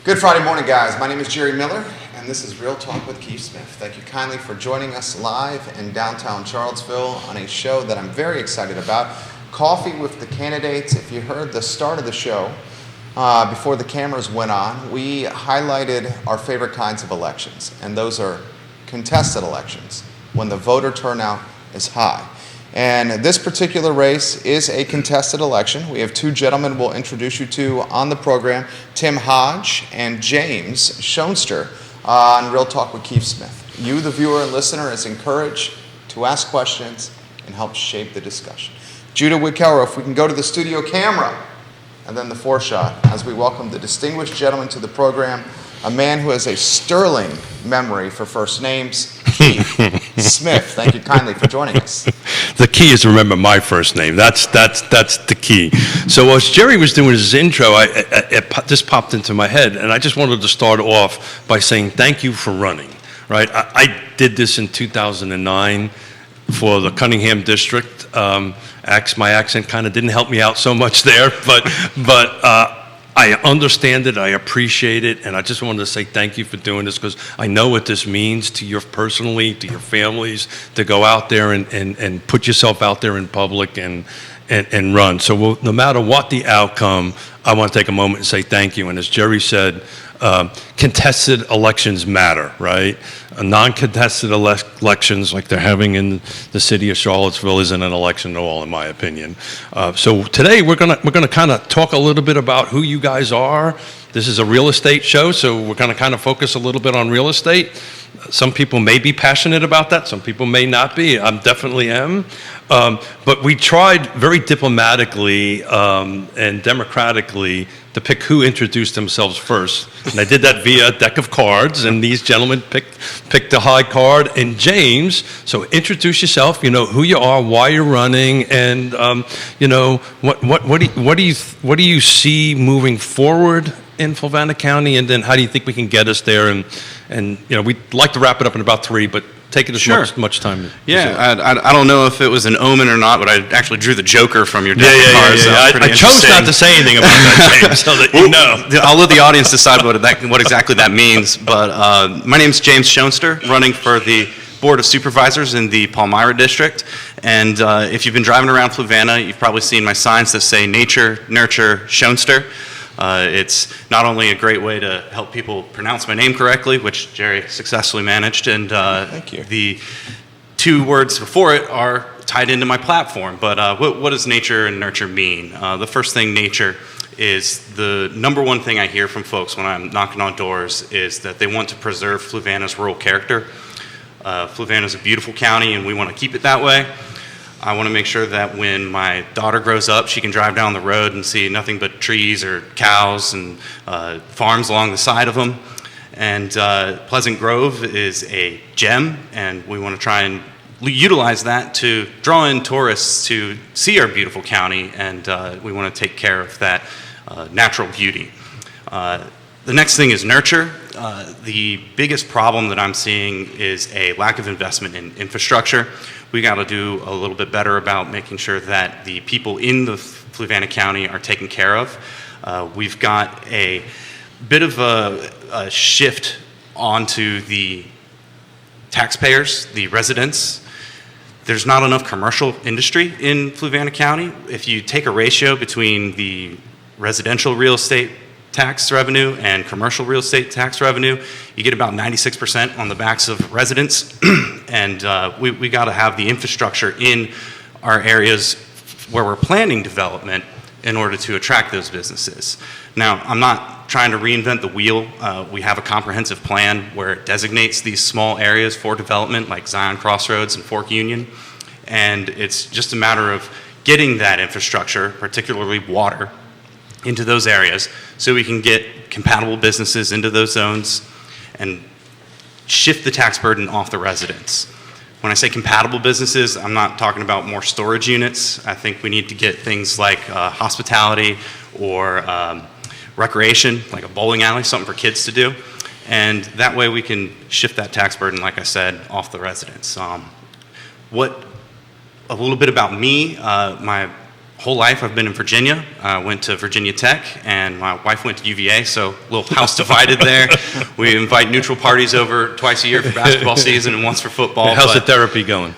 Good Friday morning, guys. My name is Jerry Miller, and this is Real Talk with Keith Smith. Thank you kindly for joining us live in downtown Charlottesville on a show that I'm very excited about, Coffee with the Candidates. If you heard the start of the show, before the cameras went on, we highlighted our favorite kinds of elections, and those are contested elections, when the voter turnout is high. And this particular race is a contested election. We have two gentlemen we'll introduce you to on the program, Tim Hodge and James Schoenster on Real Talk with Keith Smith. You, the viewer and listener, is encouraged to ask questions and help shape the discussion. Judah Wickauer, if we can go to the studio camera, and then the foreshot as we welcome the distinguished gentleman to the program, a man who has a sterling memory for first names, Keith Smith. Thank you kindly for joining us. The key is to remember my first name. That's the key. So as Jerry was doing his intro, this popped into my head, and I just wanted to start off by saying thank you for running. Right? I did this in 2009 for the Cunningham district. My accent kind of didn't help me out so much there, but I understand it, I appreciate it, and I just wanted to say thank you for doing this because I know what this means to you personally, to your families, to go out there and put yourself out there in public and run. So no matter what the outcome, I want to take a moment and say thank you. And as Jerry said, contested elections matter, right? Non-contested elections like they're having in the city of Charlottesville isn't an election at all, in my opinion. So today we're gonna kind of talk a little bit about who you guys are. This is a real estate show, so we're gonna kind of focus a little bit on real estate. Some people may be passionate about that, some people may not be. I definitely am. But we tried very diplomatically and democratically to pick who introduced themselves first. And I did that via a deck of cards, and these gentlemen picked a high card. And James, so introduce yourself, you know, who you are, why you're running, and you know, what do you see moving forward in Fluvanna County, and then how do you think we can get us there? And you know, we'd like to wrap it up in about 3, but take it as much time. Yeah, I don't know if it was an omen or not, but I actually drew the Joker from your deck of cards. I chose not to say anything about that, James, so that you know. I'll let the audience decide what exactly that means. But my name's James Schoenster, running for the Board of Supervisors in the Palmyra District. And if you've been driving around Fluvanna, you've probably seen my signs that say Nature, Nurture, Schoenster. It's not only a great way to help people pronounce my name correctly, which Jerry successfully managed, and Thank you. The 2 words before it are tied into my platform. But what does nature and nurture mean? The first thing, nature, is the number one thing I hear from folks when I'm knocking on doors is that they want to preserve Fluvanna's rural character. Fluvanna is a beautiful county, and we want to keep it that way. I want to make sure that when my daughter grows up, she can drive down the road and see nothing but trees or cows and farms along the side of them. And Pleasant Grove is a gem, and we want to try and utilize that to draw in tourists to see our beautiful county, and we want to take care of that natural beauty. The next thing is nurture. The biggest problem that I'm seeing is a lack of investment in infrastructure. We got to do a little bit better about making sure that the people in the Fluvanna County are taken care of. We've got a bit of a shift onto the taxpayers, the residents. There's not enough commercial industry in Fluvanna County. If you take a ratio between the residential real estate tax revenue and commercial real estate tax revenue, you get about 96% on the backs of residents. And we got to have the infrastructure in our areas where we're planning development in order to attract those businesses. Now, I'm not trying to reinvent the wheel. We have a comprehensive plan where it designates these small areas for development, like Zion Crossroads and Fork Union. And it's just a matter of getting that infrastructure, particularly water, into those areas so we can get compatible businesses into those zones and shift the tax burden off the residents. When I say compatible businesses, I'm not talking about more storage units. I think we need to get things like hospitality or recreation, like a bowling alley, something for kids to do. And that way we can shift that tax burden, like I said, off the residents. A little bit about me, my whole life I've been in Virginia. I went to Virginia Tech, and my wife went to UVA, so a little house divided there. We invite neutral parties over twice a year for basketball season and once for football. How's the therapy going?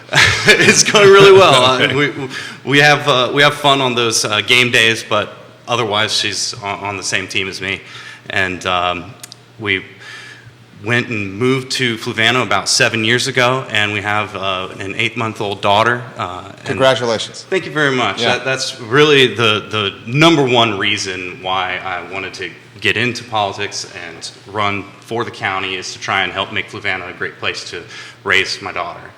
It's going really well. We have fun on those game days, but otherwise she's on the same team as me. And we went and moved to Fluvanna about 7 years ago, and we have an 8-month-old daughter. Congratulations. Thank you very much. Yeah. That's really the number one reason why I wanted to get into politics and run for the county, is to try and help make Fluvanna a great place to raise my daughter,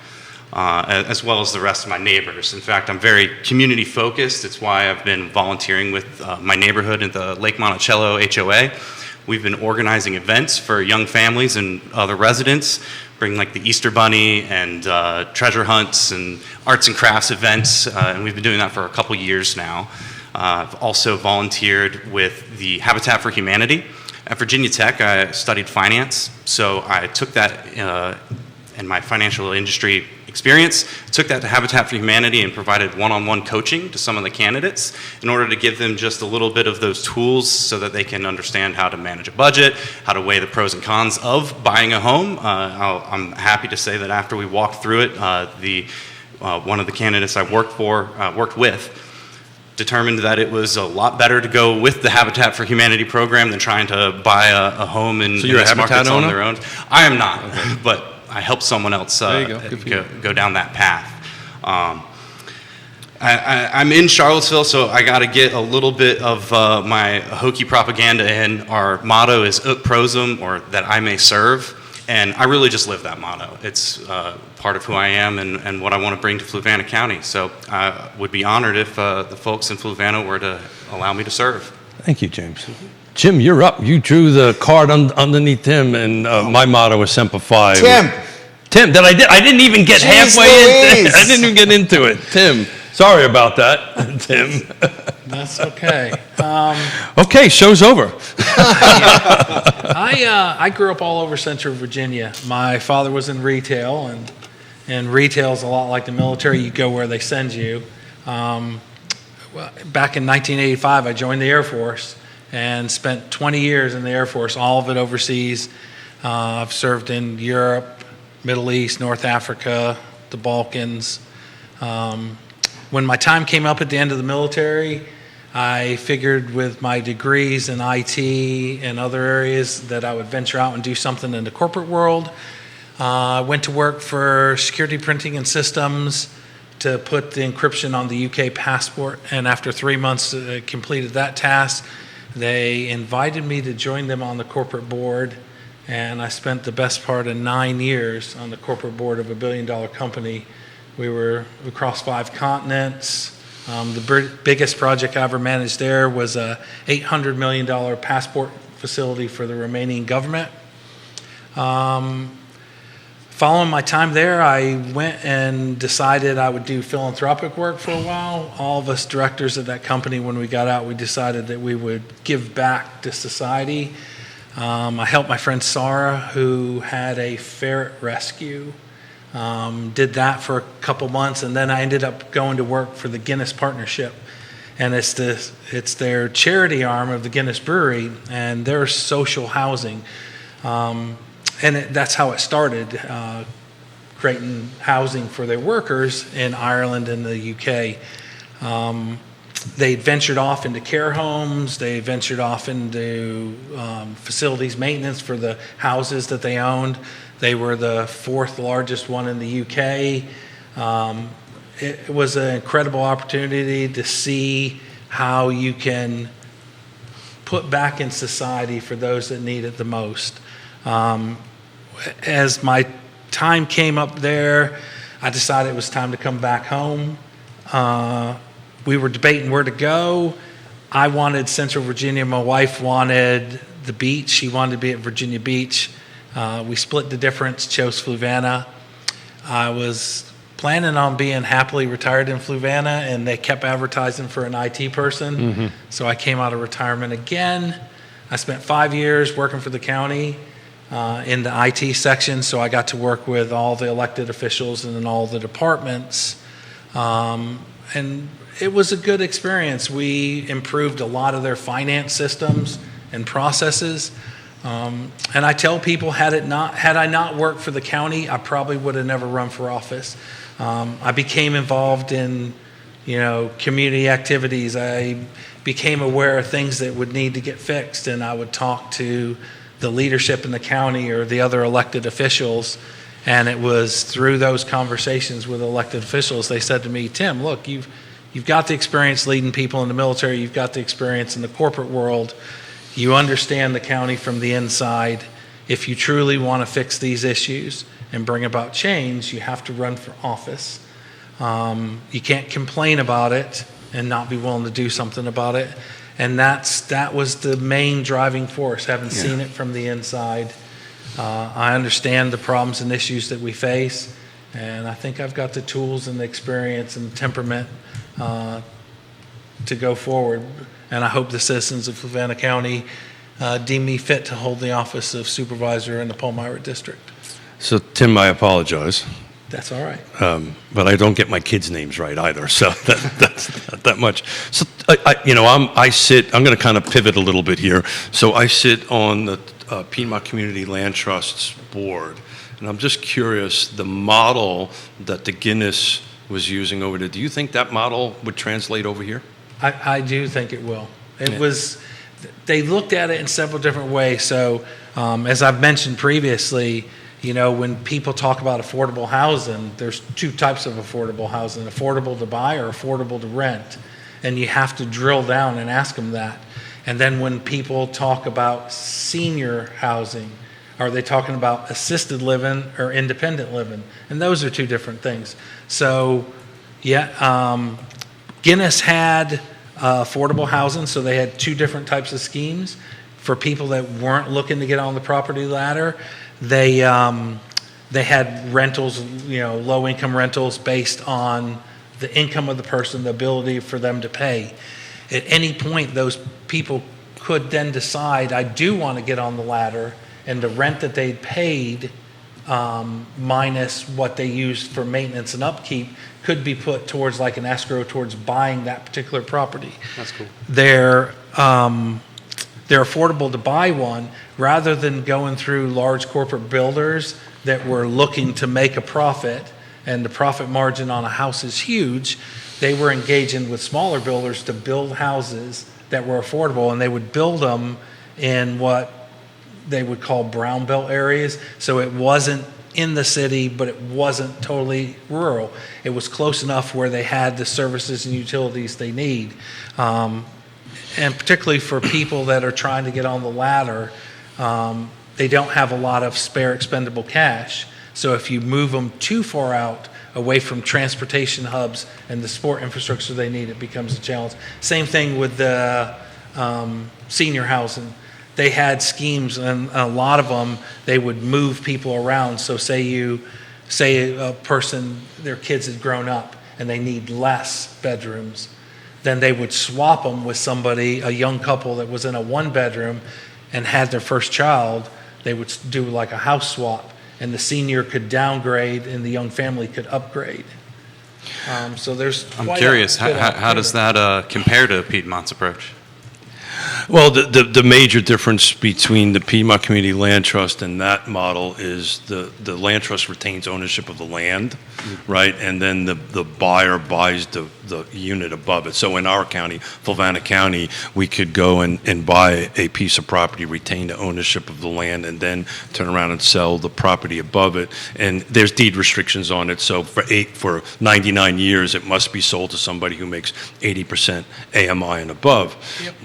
as well as the rest of my neighbors. In fact, I'm very community focused. It's why I've been volunteering with my neighborhood at the Lake Monticello HOA. We've been organizing events for young families and other residents, bring like the Easter Bunny and treasure hunts and arts and crafts events, and we've been doing that for a couple years now. I've also volunteered with the Habitat for Humanity. At Virginia Tech, I studied finance, so I took that in my financial industry experience, took that to Habitat for Humanity and provided one-on-one coaching to some of the candidates in order to give them just a little bit of those tools so that they can understand how to manage a budget, how to weigh the pros and cons of buying a home. I'm happy to say that after we walked through it, one of the candidates I worked with, determined that it was a lot better to go with the Habitat for Humanity program than trying to buy a home in So you're a these Habitat markets on owner? their own. I am not, but I helped someone else There you go. Good for you. go down that path. I'm in Charlottesville, so I got to get a little bit of my hokey propaganda in. Our motto is Ut Prosum, or that I may serve, and I really just live that motto. It's part of who I am and what I want to bring to Fluvanna County. So I would be honored if the folks in Fluvanna were to allow me to serve. Thank you, James. Jim, you're up. You drew the card underneath him, and my motto is Semper Fi. Tim, that I didn't even get Jeez halfway Louise. I didn't even get into it. Tim, sorry about that, Tim. That's okay. Okay, show's over. I grew up all over Central Virginia. My father was in retail, and retail's a lot like the military. You go where they send you. Back in 1985, I joined the Air Force and spent 20 years in the Air Force, all of it overseas. I've served in Europe, Middle East, North Africa, the Balkans. When my time came up at the end of the military, I figured with my degrees in IT and other areas that I would venture out and do something in the corporate world. I went to work for Security Printing and Systems to put the encryption on the UK passport, and after 3 months completed that task, they invited me to join them on the corporate board, and I spent the best part of 9 years on the corporate board of a billion-dollar company. We were across 5 continents. The biggest project I ever managed there was a $800 million passport facility for the Romanian government. Following my time there, I went and decided I would do philanthropic work for a while. All of us directors of that company, when we got out, we decided that we would give back to society. I helped my friend Sarah, who had a ferret rescue. Did that for a couple months, and then I ended up going to work for the Guinness Partnership. And it's their charity arm of the Guinness Brewery, and their social housing. That's how it started, creating housing for their workers in Ireland and the UK. They ventured off into care homes. They ventured off into facilities maintenance for the houses that they owned. They were the 4th largest one in the UK. It was an incredible opportunity to see how you can put back in society for those that need it the most. As my time came up there, I decided it was time to come back home. We were debating where to go. I wanted Central Virginia. My wife wanted the beach. She wanted to be at Virginia Beach. We split the difference, chose Fluvanna. I was planning on being happily retired in Fluvanna, and they kept advertising for an IT person. Mm-hmm. So I came out of retirement again. I spent 5 years working for the county in the IT section, so I got to work with all the elected officials and in all the departments. and it was a good experience. We improved a lot of their finance systems and processes. And I tell people, had I not worked for the county, I probably would have never run for office. I became involved in, community activities. I became aware of things that would need to get fixed, and I would talk to the leadership in the county or the other elected officials. And it was through those conversations with elected officials, they said to me, Tim, look, you've got the experience leading people in the military. You've got the experience in the corporate world. You understand the county from the inside. If you truly want to fix these issues and bring about change, you have to run for office. You can't complain about it and not be willing to do something about it. And that was the main driving force, having seen it from the inside. I understand the problems and issues that we face, and I think I've got the tools and the experience and the temperament to go forward. And I hope the citizens of Fluvanna County deem me fit to hold the office of supervisor in the Palmyra District. So, Tim, I apologize, That's all right. but I don't get my kids' names right either, so that's not that much. So, I'm going to kind of pivot a little bit here. So I sit on the Piedmont Community Land Trust's board, and I'm just curious, the model that the Guinness was using over there, do you think that model would translate over here? I do think it will. They looked at it in several different ways. So as I've mentioned previously, when people talk about affordable housing, there's two types of affordable housing, affordable to buy or affordable to rent. And you have to drill down and ask them that. And then when people talk about senior housing, are they talking about assisted living or independent living? And those are two different things. So, Guinness had affordable housing, so they had two different types of schemes for people that weren't looking to get on the property ladder. They had rentals, low-income rentals based on the income of the person, the ability for them to pay. At any point, those people could then decide, I do want to get on the ladder, and the rent that they paid minus what they used for maintenance and upkeep could be put towards like an escrow towards buying that particular property. That's cool. They're affordable to buy one, rather than going through large corporate builders that were looking to make a profit, and the profit margin on a house is huge. They were engaging with smaller builders to build houses that were affordable, and they would build them in what they would call brown belt areas. So it wasn't in the city, but it wasn't totally rural. It was close enough where they had the services and utilities they need. And particularly for people that are trying to get on the ladder, they don't have a lot of spare expendable cash. So if you move them too far out, away from transportation hubs and the sport infrastructure they need, it becomes a challenge. Same thing with the senior housing. They had schemes, and a lot of them, they would move people around. So say a person, their kids had grown up and they need less bedrooms, then they would swap them with somebody, a young couple that was in a one bedroom and had their first child. They would do like a house swap, and the senior could downgrade and the young family could upgrade. So there's I'm curious, how does that compare to Piedmont's approach? Well, the major difference between the Piedmont Community Land Trust and that model is the land trust retains ownership of the land, right? And then the buyer buys the unit above it. So in our county, Fluvanna County, we could go and buy a piece of property, retain the ownership of the land, and then turn around and sell the property above it. And there's deed restrictions on it. So for 99 years, it must be sold to somebody who makes 80% AMI and above. Yep.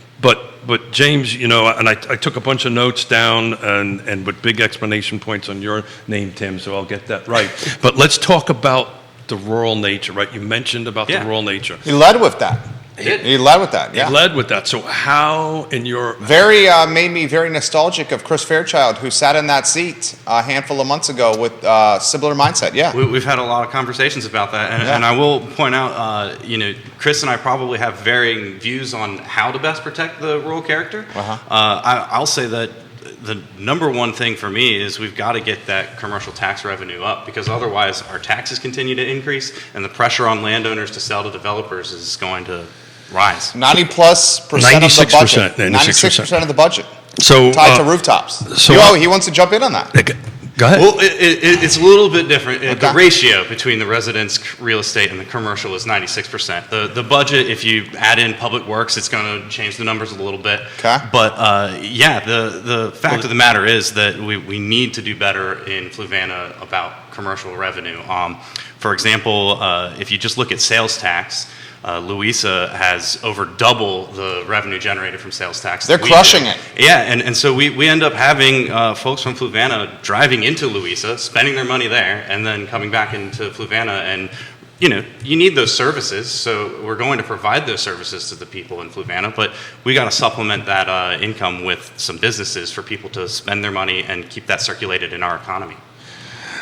But James, and I took a bunch of notes down and with big explanation points on your name, Tim, so I'll get that right. But let's talk about the rural nature, right? You mentioned about the rural nature. He led with that. He led with that, yeah. He led with that. So how in your... Made me very nostalgic of Chris Fairchild, who sat in that seat a handful of months ago with similar mindset, yeah. We've had a lot of conversations about that, and I will point out, Chris and I probably have varying views on how to best protect the rural character. I'll say that the number one thing for me is we've got to get that commercial tax revenue up, because otherwise our taxes continue to increase and the pressure on landowners to sell to developers is going to rise. 90+% of the budget. 96% of the budget. So tied to rooftops. so he wants to jump in on that. Go ahead. Well, it's a little bit different. Okay. The ratio between the residence real estate and the commercial is 96%. The budget, if you add in public works, it's going to change the numbers a little bit. Okay. But the fact of the matter is that we need to do better in Fluvanna about commercial revenue. For example, if you just look at sales tax, Louisa has over double the revenue generated from sales tax. They're crushing it. Yeah, and so we end up having folks from Fluvanna driving into Louisa, spending their money there, and then coming back into Fluvanna. And, you need those services, so we're going to provide those services to the people in Fluvanna, but we got to supplement that income with some businesses for people to spend their money and keep that circulated in our economy.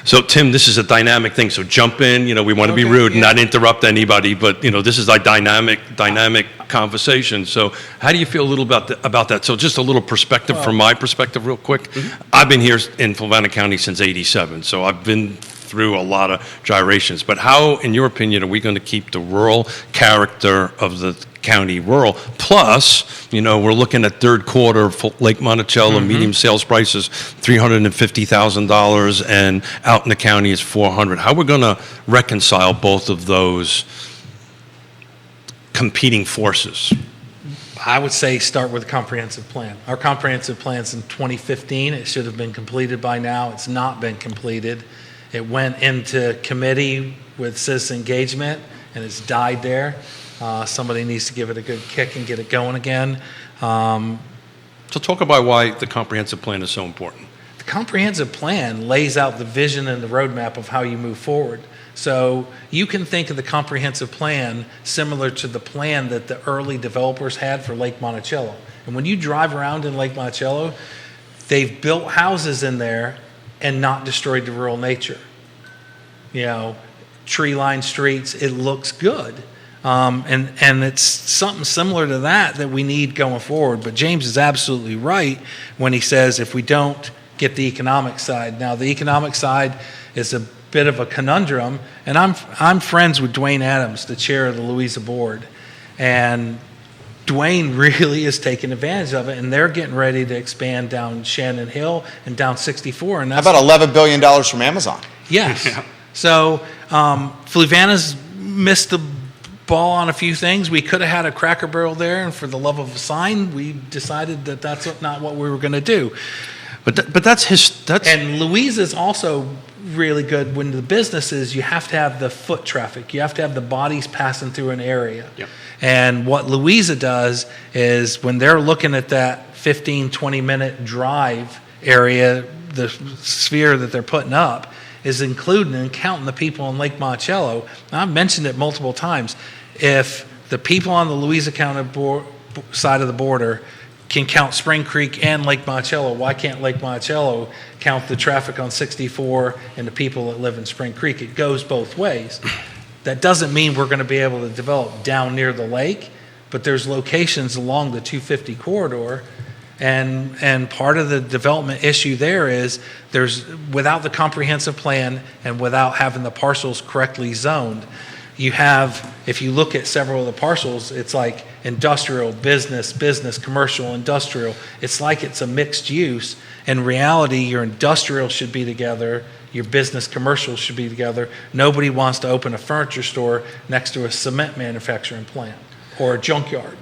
So, Tim, this is a dynamic thing, so jump in. We want to be rude and not interrupt anybody, but, this is a dynamic conversation. So how do you feel a little about that? So just a little perspective from my perspective real quick. Mm-hmm. I've been here in Fluvanna County since '87, so I've been through a lot of gyrations. But how, in your opinion, are we going to keep the rural character of the county rural? Plus, we're looking at third quarter for Lake Monticello, medium sales prices $350,000, and out in the county is $400,000. How are we going to reconcile both of those competing forces? I would say start with a comprehensive plan. Our comprehensive plan's in 2015. It should have been completed by now. It's not been completed. It went into committee with citizen engagement, and it's died there. Somebody needs to give it a good kick and get it going again. So talk about why the comprehensive plan is so important. The comprehensive plan lays out the vision and the roadmap of how you move forward. So you can think of the comprehensive plan similar to the plan that the early developers had for Lake Monticello. And when you drive around in Lake Monticello, they've built houses in there and not destroyed the rural nature. Tree-lined streets, it looks good. And it's something similar to that we need going forward. But James is absolutely right when he says if we don't get the economic side. Now, the economic side is a bit of a conundrum, and I'm friends with Dwayne Adams, the chair of the Louisa board, and Dwayne really is taking advantage of it, and they're getting ready to expand down Shannon Hill and down 64. And How about $11 billion from Amazon? Yes. So Fluvanna's missed the ball on a few things. We could have had a Cracker Barrel there, and for the love of a sign, we decided that that's not what we were going to do. But that's And Louisa's also really good when the businesses, you have to have the foot traffic. You have to have the bodies passing through an area. Yep. And what Louisa does is when they're looking at that 15, 20-minute drive area, the sphere that they're putting up, is including and counting the people in Lake Monticello. I've mentioned it multiple times. If the people on the Louisa County side of the border can count Spring Creek and Lake Monticello, why can't Lake Monticello count the traffic on 64 and the people that live in Spring Creek? It goes both ways. That doesn't mean we're going to be able to develop down near the lake, but there's locations along the 250 corridor. And part of the development issue there is without the comprehensive plan and without having the parcels correctly zoned, you have, if you look at several of the parcels, it's like industrial, business, commercial, industrial. It's like it's a mixed use. In reality, your industrial should be together, your business, commercial should be together. Nobody wants to open a furniture store next to a cement manufacturing plant or a junkyard.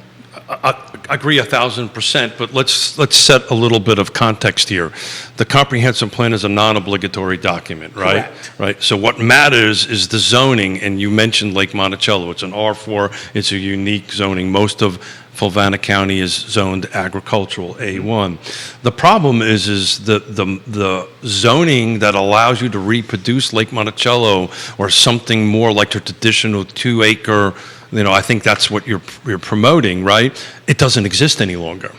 I agree 1,000%, but let's set a little bit of context here. The comprehensive plan is a non-obligatory document, right? Correct. Right. So what matters is the zoning, and you mentioned Lake Monticello. It's an R4. It's a unique zoning. Most of Fluvanna County is zoned agricultural A1. The problem is the zoning that allows you to reproduce Lake Monticello or something more like a traditional 2-acre. I think that's what you're promoting, right? It doesn't exist any longer.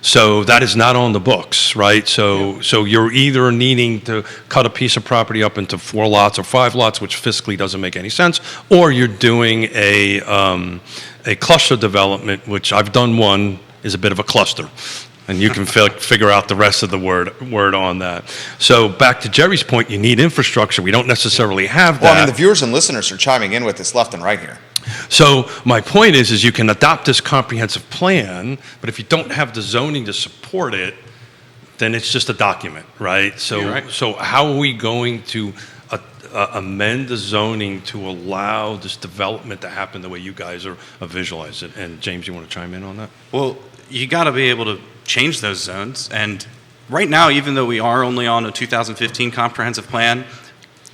So that is not on the books, right? So you're either needing to cut a piece of property up into 4 lots or 5 lots, which fiscally doesn't make any sense, or you're doing a cluster development, which I've done one, is a bit of a cluster. And you can figure out the rest of the word on that. So back to Jerry's point, you need infrastructure. We don't necessarily have that. Well, I mean, the viewers and listeners are chiming in with this left and right here. So my point is you can adopt this comprehensive plan, but if you don't have the zoning to support it, then it's just a document, right? So, You're right. So how are we going to amend the zoning to allow this development to happen the way you guys are visualizing it? And James, you want to chime in on that? Well, you got to be able to change those zones. And right now, even though we are only on a 2015 comprehensive plan,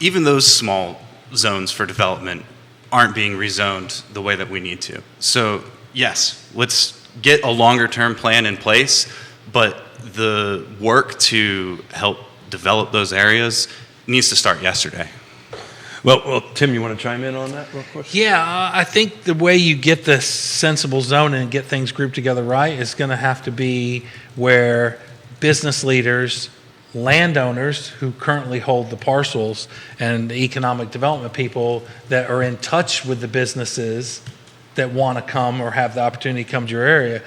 even those small zones for development aren't being rezoned the way that we need to. So yes, let's get a longer term plan in place, but the work to help develop those areas needs to start yesterday. Well, Tim, you want to chime in on that real quick? Yeah, I think the way you get this sensible zoning and get things grouped together right is going to have to be where business leaders, landowners who currently hold the parcels, and the economic development people that are in touch with the businesses that want to come or have the opportunity to come to your area,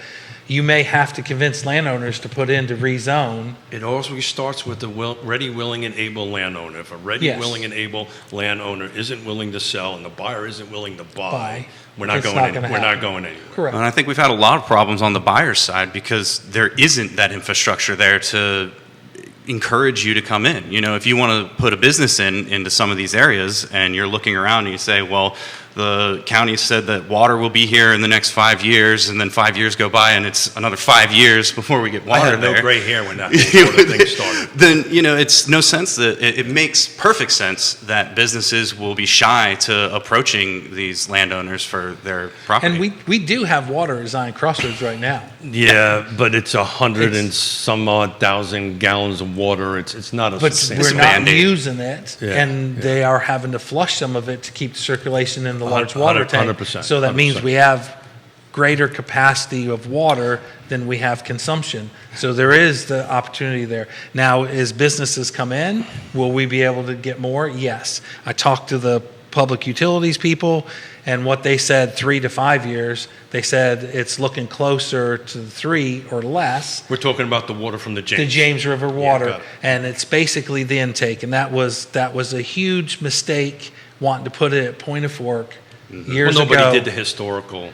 you may have to convince landowners to put in to rezone. It always starts with the ready, willing, and able landowner. If a ready, Yes. willing, and able landowner isn't willing to sell and the buyer isn't willing to buy, we're not It's going. not gonna We're not happen. going anywhere. Correct. And I think we've had a lot of problems on the buyer's side because there isn't that infrastructure there to encourage you to come in. You know, if you want to put a business into some of these areas and you're looking around and you say, well, the county said that water will be here in the next 5 years, and then 5 years go by and it's another 5 years before we get water I had no there. gray hair when that whole sort of thing started. Then, you know, it's no sense that it makes perfect sense that businesses will be shy to approaching these landowners for their property. And we do have water at Zion Crossroads right now. Yeah, but it's 100 and It's- some odd thousand gallons of water. It's not a But substantial. we're not Band-Aid. using it, Yeah, and they are having to flush some of it to keep the circulation in the large water 100%, tank. 100%, So that means 100%. we have greater capacity of water than we have consumption. So there is the opportunity there. Now, as businesses come in, will we be able to get more? Yes. I talked to the public utilities people, and what they said 3 to 5 years, they said it's looking closer to 3 or less. We're talking about the water from the James. The James River water, got it. and it's basically the intake, and that was a huge mistake wanting to put it at Point of Fork years Well, nobody ago. did the historical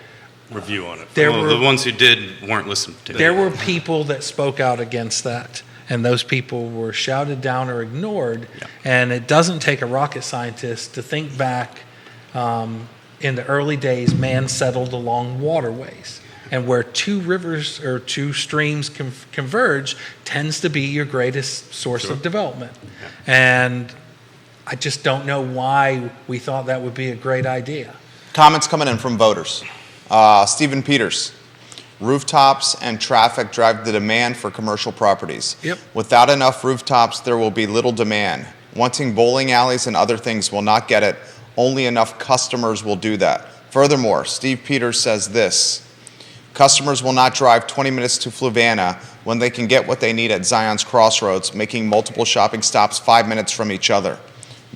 review on it. There Well, were the ones who did weren't listened to. there were people that spoke out against that, and those people were shouted down or ignored. Yeah. And it doesn't take a rocket scientist to think back in the early days, man settled along waterways. And where two rivers or two streams converge tends to be your greatest source of development. And I just don't know why we thought that would be a great idea. Comments coming in from voters. Stephen Peters. Rooftops and traffic drive the demand for commercial properties. Yep. Without enough rooftops, there will be little demand. Wanting bowling alleys and other things will not get it. Only enough customers will do that. Furthermore, Steve Peters says this: customers will not drive 20 minutes to Fluvanna when they can get what they need at Zion's Crossroads, making multiple shopping stops 5 minutes from each other.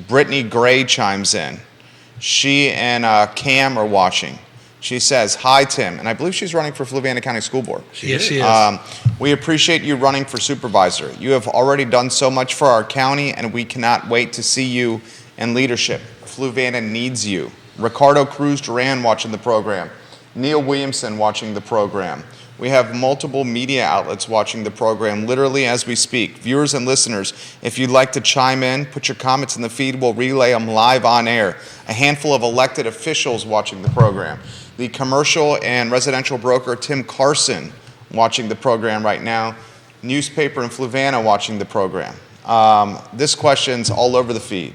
Brittany Gray chimes in. She and Cam are watching. She says, "Hi, Tim," and I believe she's running for Fluvanna County School Board. Yes, she is. We appreciate you running for supervisor. You have already done so much for our county, and we cannot wait to see you in leadership. Fluvanna needs you. Ricardo Cruz Duran watching the program. Neil Williamson watching the program. We have multiple media outlets watching the program literally as we speak. Viewers and listeners, if you'd like to chime in, put your comments in the feed. We'll relay them live on air. A handful of elected officials watching the program. The commercial and residential broker Tim Carson watching the program right now. Newspaper in Fluvanna watching the program. This question's all over the feed.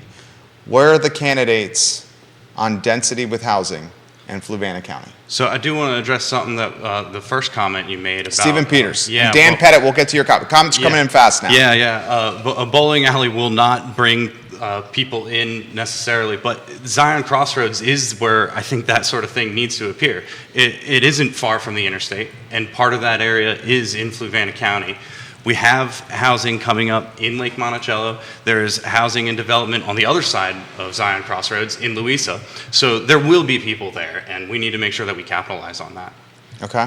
Where are the candidates on density with housing in Fluvanna County? So I do want to address something that the first comment you made about Stephen Peters. Yeah, Dan well- Pettit, we'll get to your comment. Comments are coming in fast now. Yeah. A bowling alley will not bring people in necessarily, but Zion Crossroads is where I think that sort of thing needs to appear. It isn't far from the interstate, and part of that area is in Fluvanna County. We have housing coming up in Lake Monticello. There's housing and development on the other side of Zion Crossroads in Louisa. So there will be people there, and we need to make sure that we capitalize on that. Okay.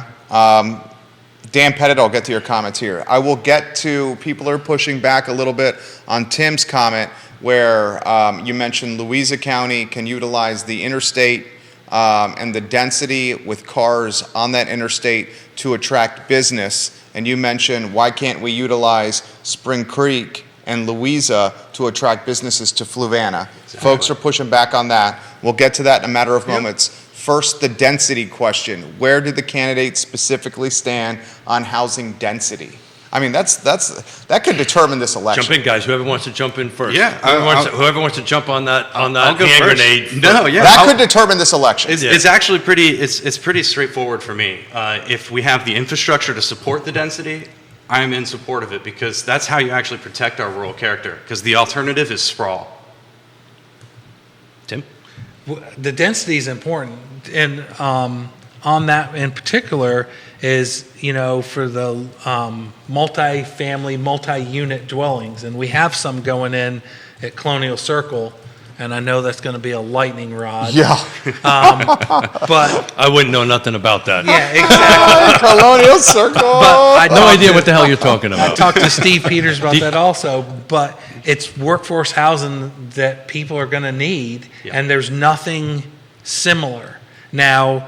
Dan Pettit, I'll get to your comments here. I will get to, people are pushing back a little bit on Tim's comment where you mentioned Louisa County can utilize the interstate and the density with cars on that interstate to attract business. And you mentioned, why can't we utilize Spring Creek and Louisa to attract businesses to Fluvanna? Exactly. Folks are pushing back on that. We'll get to that in a matter of moments. First, the density question. Where did the candidates specifically stand on housing density? I mean, that could determine this election. Jump in, guys. Whoever wants to jump in first. Yeah, whoever wants to jump on that I'll hand go first. grenade. No, yeah. That could determine this election. It's actually it's pretty straightforward for me. If we have the infrastructure to support the density, I'm in support of it because that's how you actually protect our rural character. Because the alternative is sprawl. Tim? The density is important, and on that in particular is, for the multi-family, multi-unit dwellings, and we have some going in at Colonial Circle, and I know that's going to be a lightning rod. Yeah. But I wouldn't know nothing about that. yeah, exactly. Colonial Circle. But No idea what the hell you're talking I about. talked to Steve Peters about that also, but it's workforce housing that people are going to need, and there's nothing similar. Now,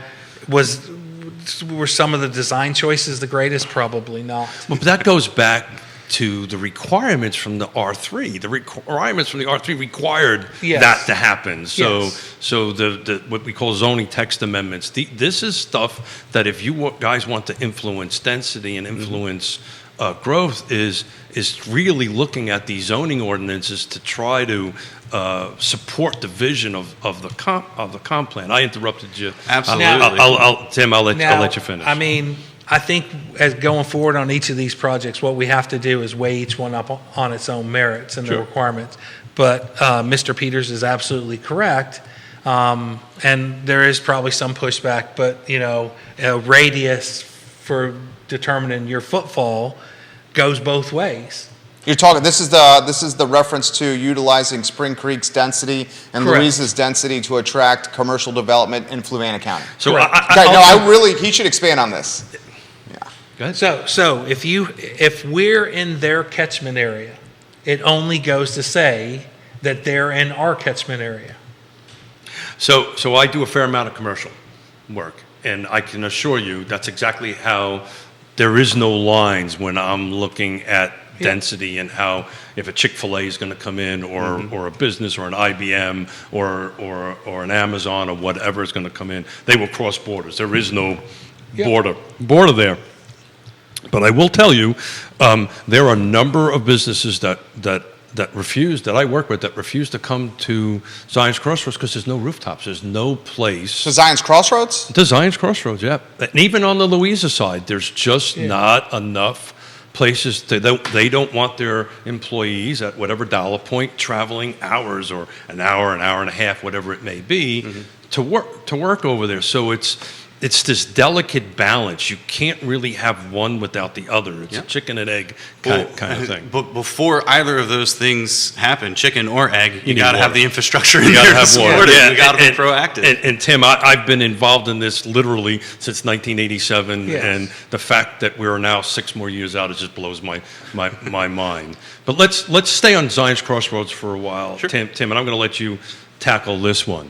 were some of the design choices the greatest? Probably not. Well, but that goes back to the requirements from the R3. The requirements from the R3 required Yes. that to happen. So, Yes. so the what we call zoning text amendments. This is stuff that if you guys want to influence density and influence growth, is really looking at these zoning ordinances to try to support the vision of the comp plan. I interrupted you. Absolutely. Tim, I'll let you finish. I mean, I think as going forward on each of these projects, what we have to do is weigh each one up on its own merits and the requirements. But Mr. Peters is absolutely correct. And there is probably some pushback, but a radius for determining your footfall goes both ways. You're talking. This is the reference to utilizing Spring Creek's density and Correct. Louisa's density to attract commercial development in Fluvanna County. So Correct. He should expand on this. Go ahead. So if we're in their catchment area, it only goes to say that they're in our catchment area. So I do a fair amount of commercial work, and I can assure you that's exactly how there is no lines when I'm looking at density and how if a Chick-fil-A is going to come in or a business or an IBM or an Amazon or whatever is going to come in, they will cross borders. There is no border there. But I will tell you, there are a number of businesses that I work with that refuse to come to Zion's Crossroads because there's no rooftops. There's no place. To Zion's Crossroads? To Zion's Crossroads, yeah. And even on the Louisa side, there's just not enough places. They don't want their employees at whatever dollar point traveling hours or an hour and a half, whatever it may be, to work over there. So it's this delicate balance. You can't really have one without the other. It's a chicken and egg kind of thing. But before either of those things happen, chicken or egg, you got to water. have the infrastructure in You there gotta to have support water. it. Yeah, You got to be and- proactive. And Tim, I've been involved in this literally since 1987, Yes. and the fact that we're now 6 more years out, it just blows my mind. But let's stay on Zion's Crossroads for a while, Sure. Tim, and I'm going to let you tackle this one.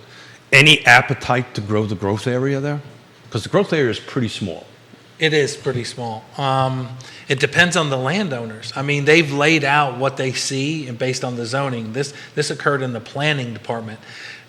Any appetite to grow the growth area there? Because the growth area is pretty small. It is pretty small. It depends on the landowners. I mean, they've laid out what they see and based on the zoning. This occurred in the planning department.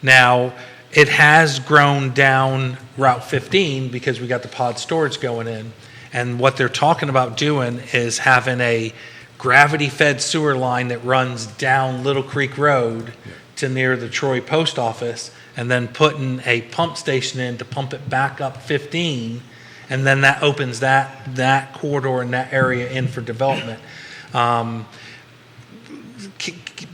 Now, it has grown down Route 15 because we got the pod storage going in. And what they're talking about doing is having a gravity-fed sewer line that runs down Little Creek Road to near the Troy Post Office, and then putting a pump station in to pump it back up 15, and then that opens that corridor and that area in for development.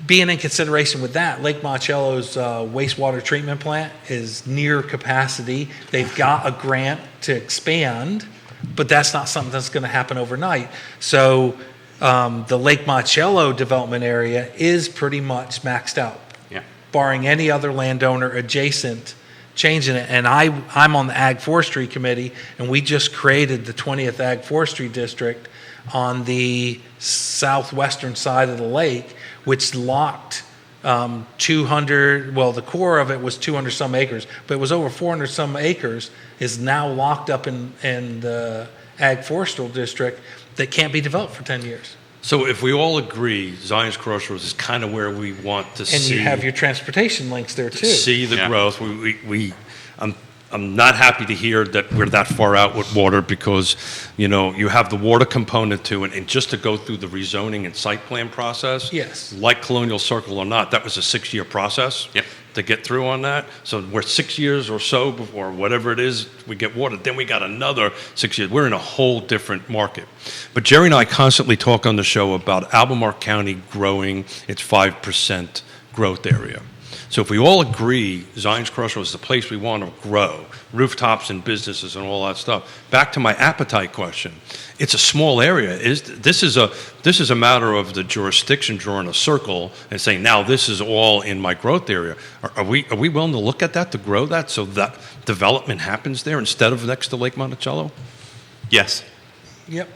Being in consideration with that, Lake Monticello's wastewater treatment plant is near capacity. They've got a grant to expand, but that's not something that's going to happen overnight. So the Lake Monticello development area is pretty much maxed out, barring any other landowner adjacent changing it. And I'm on the Ag Forestry Committee, and we just created the 20th Ag Forestry District on the southwestern side of the lake, which locked 200, well, the core of it was 200 some acres, but it was over 400 some acres is now locked up in the Ag Forestal District that can't be developed for 10 years. So if we all agree, Zion's Crossroads is kind of where we want to And see. you have your transportation links there too. See the growth. I'm not happy to hear that we're that far out with water because, you know, you have the water component to it, and just to go through the rezoning and site plan process. Yes. Like Colonial Circle or not, that was a 6-year process. Yep. To get through on that. So we're 6 years or so before whatever it is, we get water. Then we got another 6 years. We're in a whole different market. But Jerry and I constantly talk on the show about Albemarle County growing its 5% growth area. So if we all agree Zion's Crossroads is the place we want to grow, rooftops and businesses and all that stuff, back to my appetite question, it's a small area. This is a matter of the jurisdiction drawing a circle and saying, now this is all in my growth area. Are we willing to look at that to grow that so that development happens there instead of next to Lake Monticello? Yes. Yep.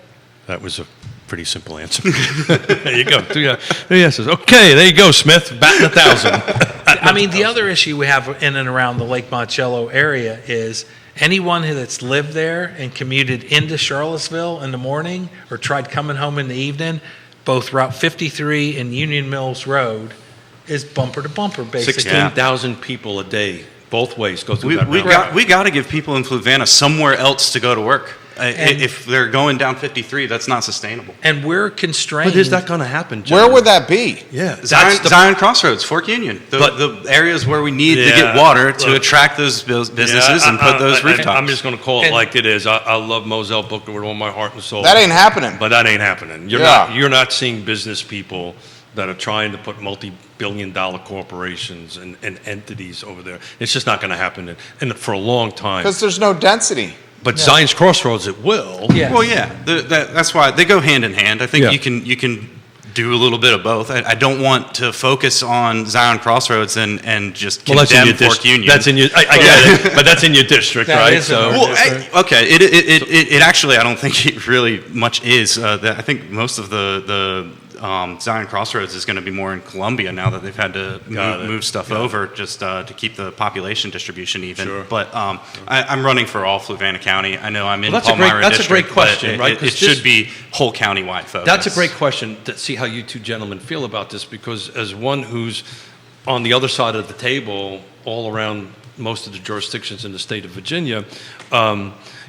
That was a pretty simple answer. There you go. 2 yeses. Okay, there you go, Smith. Batting 1,000. I mean, the other issue we have in and around the Lake Monticello area is anyone that's lived there and commuted into Charlottesville in the morning or tried coming home in the evening, both Route 53 and Union Mills Road is bumper to bumper, basically. 16,000 people a day, both ways, go through that round. We got to give people in Fluvanna somewhere else to go to work. If they're going down 53, that's not sustainable. And we're constrained. But is that going to happen, John? Where would that be? Yeah. Zion Crossroads, Fork Union, the areas where we need to get water to attract those businesses and put those rooftops. I'm just going to call it like it is. I love Moselle Booker with all my heart and soul. That ain't happening. But that ain't happening. You're not seeing business people that are trying to put multi-billion-dollar corporations and entities over there. It's just not going to happen and for a long time. Because there's no density. But Zion's Crossroads, it will. Yes. Well, yeah, that's why they go hand in hand. I think Yeah. you can do a little bit of both. I don't want to focus on Zion Crossroads and just condemn Fork Union. That's in your. I get it, but that's in your district, That right? is in our Okay. It actually, I don't think it really much is. I think most of the Zion Crossroads is going to be more in Columbia now that they've had to move stuff over just to keep the population distribution even. Sure. But I'm running for all Fluvanna County. I know I'm in Well, Palmyra that's a great district, question, but right? It should be whole county-wide focus. That's a great question to see how you two gentlemen feel about this, because as one who's on the other side of the table, all around most of the jurisdictions in the state of Virginia,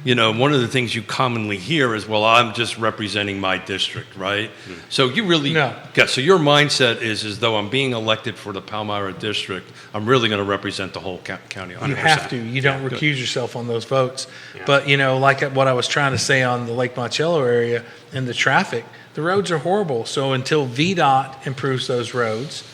you know, one of the things you commonly hear is, well, I'm just representing my district, right? So you really, so your mindset is as though I'm being elected for the Palmyra district, I'm really going to represent the whole county. 100%. You have to. You don't recuse yourself on those votes. Yeah. But, you know, like what I was trying to say on the Lake Monticello area and the traffic, the roads are horrible. So until VDOT improves those roads,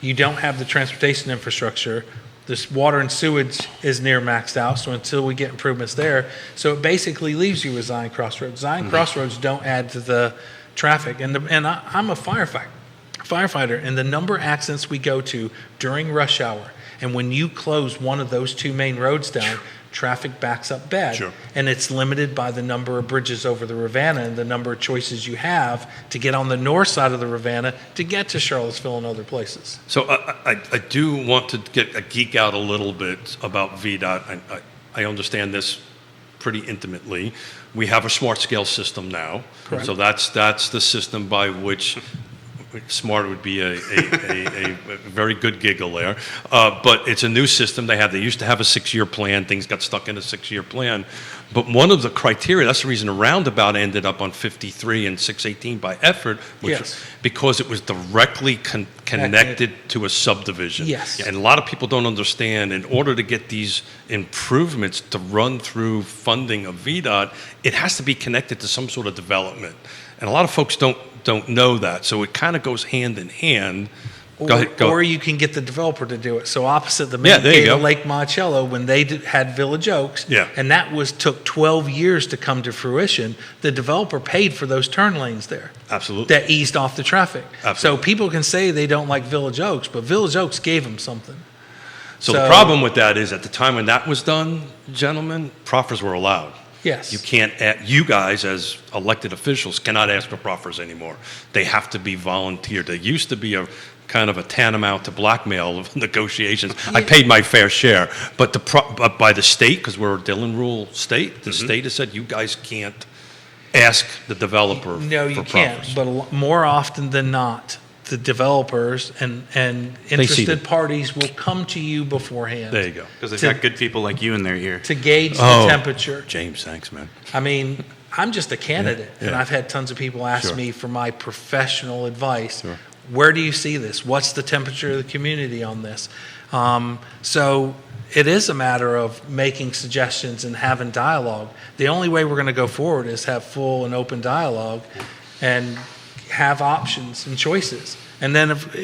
you don't have the transportation infrastructure. This water and sewage is near maxed out, so until we get improvements there, so it basically leaves you with Zion Crossroads. Zion Crossroads don't add to the traffic, and I'm a firefighter, and the number of accidents we go to during rush hour, and when you close one of those two main roads down, traffic backs up bad. Sure. And it's limited by the number of bridges over the Rivanna and the number of choices you have to get on the north side of the Rivanna to get to Charlottesville and other places. So I do want to geek out a little bit about VDOT. I understand this pretty intimately. We have a smart scale system now. Correct. So that's the system by which smart would be a very good giggle there. But it's a new system they used to have a 6-year plan. Things got stuck in a 6-year plan. But one of the criteria, that's the reason a roundabout ended up on 53 and 618 by effort, because it was directly connected to a subdivision. Yes. And a lot of people don't understand, in order to get these improvements to run through funding of VDOT, it has to be connected to some sort of development. And a lot of folks don't know that. So it kind of goes hand in hand. Or you can get the developer to do it. So opposite the main gate of Lake Monticello, when they had Village Oaks, and that took 12 years to come to fruition, the developer paid for those turn lanes there. Absolutely. That eased off the traffic. Absolutely. So people can say they don't like Village Oaks, but Village Oaks gave them something. So the problem with that is, at the time when that was done, gentlemen, proffers were allowed. Yes. You can't, you guys as elected officials cannot ask for proffers anymore. They have to be volunteered. There used to be a kind of a tantamount to blackmail of negotiations. I paid my fair share, but but by the state, because we're a Dillon rule state, the state has said you guys can't ask the developer No, you for can't, proffers. but more often than not, the developers and see interested them. parties will come to you beforehand. There you go. Because they've To- got good people like you in their ear. To gauge Oh. the temperature. James, thanks, man. I mean, I'm just a candidate, and yeah. I've had tons of people ask Sure. me for my professional advice. Sure. Where do you see this? What's the temperature of the community on this? So it is a matter of making suggestions and having dialogue. The only way we're going to go forward is have full and open dialogue and have options and choices. And then, if,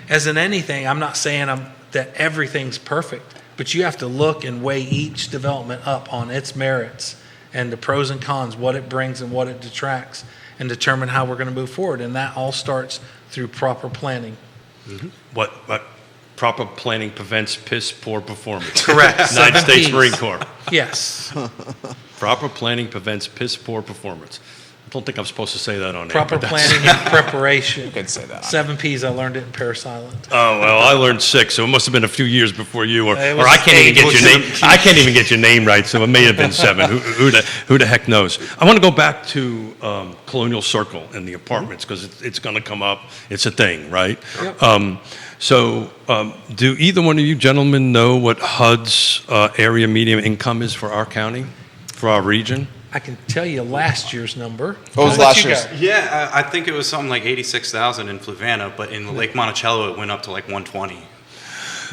as in anything, I'm not saying that everything's perfect, but you have to look and weigh each development up on its merits and the pros and cons, what it brings and what it detracts, and determine how we're going to move forward. And that all starts through proper planning. What proper planning prevents piss poor performance. Correct. United 7 States Ps. Marine Corps. Yes. Proper planning prevents piss poor performance. I don't think I'm supposed to say that on air. Proper but that's- planning and preparation. You could say that. 7 Ps, I learned it in Paris Island. Oh, well, I learned 6, so it must have been a few years before you, or It was I can't even get your 8. name. I can't even get your name right, so it may have been 7. Who the heck knows? I want to go back to Colonial Circle and the apartments, because it's going to come up. It's a thing, right? Yep. Do either one of you gentlemen know what HUD's area median income is for our county, for our region? I can tell you last year's number. What was I'll let last you year's? go. Yeah, I think it was something like 86,000 in Fluvanna, but in Lake Monticello it went up to like 120.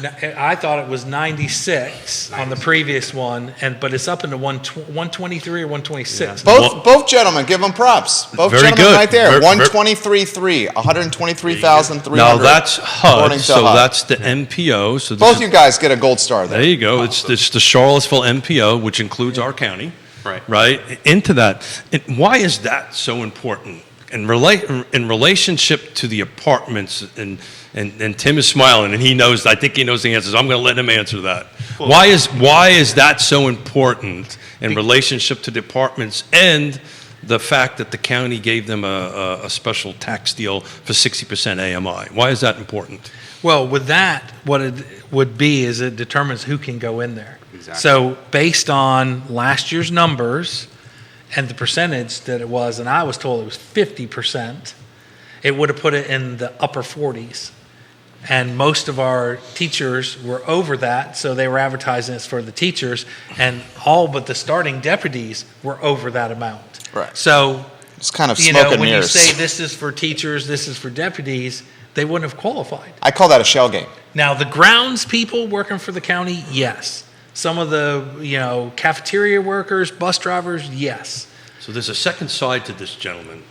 Now, I thought it was 96 on the previous one, but it's up into 123 or 126. Both gentlemen, give them props. Both Very gentlemen good. right there. Very- 123.3, 123,300. Now that's according HUD, to so HUD. that's the MPO. So this Both is- you guys get a gold star There there. you go. It's the Charlottesville MPO, which includes our county. Right. Right? Into that. Why is that so important? In relationship to the apartments, and Tim is smiling, and he knows, I think he knows the answers. I'm going to let him answer that. Why is that so important in relationship to the apartments, and the fact that the county gave them a special tax deal for 60% AMI? Why is that important? Well, with that, what it would be is it determines who can go in there. Exactly. So based on last year's numbers and the percentage that it was, and I was told it was 50%, it would have put it in the upper 40s. And most of our teachers were over that, so they were advertising this for the teachers, and all but the starting deputies were over that amount. Right. So, It's kind of smoke and when mirrors. you say this is for teachers, this is for deputies, they wouldn't have qualified. I call that a shell game. Now, the grounds people working for the county, yes. Some of the, cafeteria workers, bus drivers, yes. So there's a second side to this, gentleman,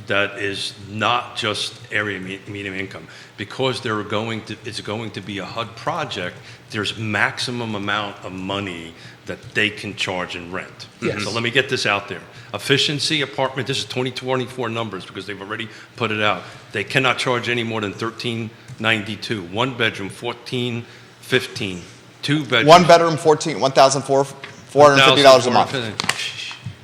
that is not just area median income. Because it's going to be a HUD project, there's maximum amount of money that they can charge in rent. Yes. So let me get this out there. Efficiency apartment, this is 2024 numbers because they've already put it out. They cannot charge any more than $13.92. 1 bedroom, $14.15. 2 bedrooms. One bedroom, $450 a month.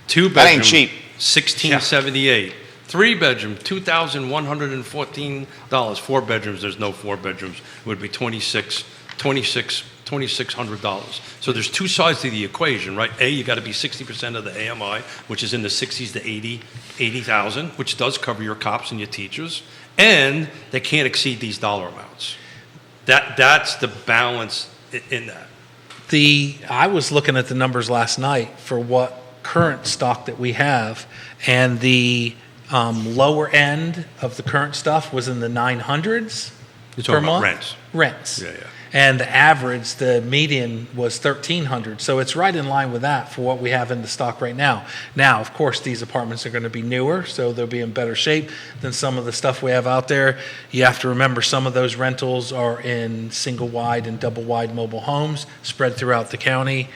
2 bedroom. That ain't cheap. $16.78. 3 bedroom, $2,114. 4 bedrooms, there's no 4 bedrooms, would be $2,600. So there's two sides to the equation, right? A, you got to be 60% of the AMI, which is in the 60s to 80,000, which does cover your cops and your teachers, and they can't exceed these dollar amounts. That's the balance in that. I was looking at the numbers last night for what current stock that we have, and the lower end of the current stuff was in the 900s You're per talking about month. rents. Rents. Yeah. And the average, the median was 1,300. So it's right in line with that for what we have in the stock right now. Now, of course, these apartments are going to be newer, so they'll be in better shape than some of the stuff we have out there. You have to remember some of those rentals are in single wide and double wide mobile homes spread throughout the county.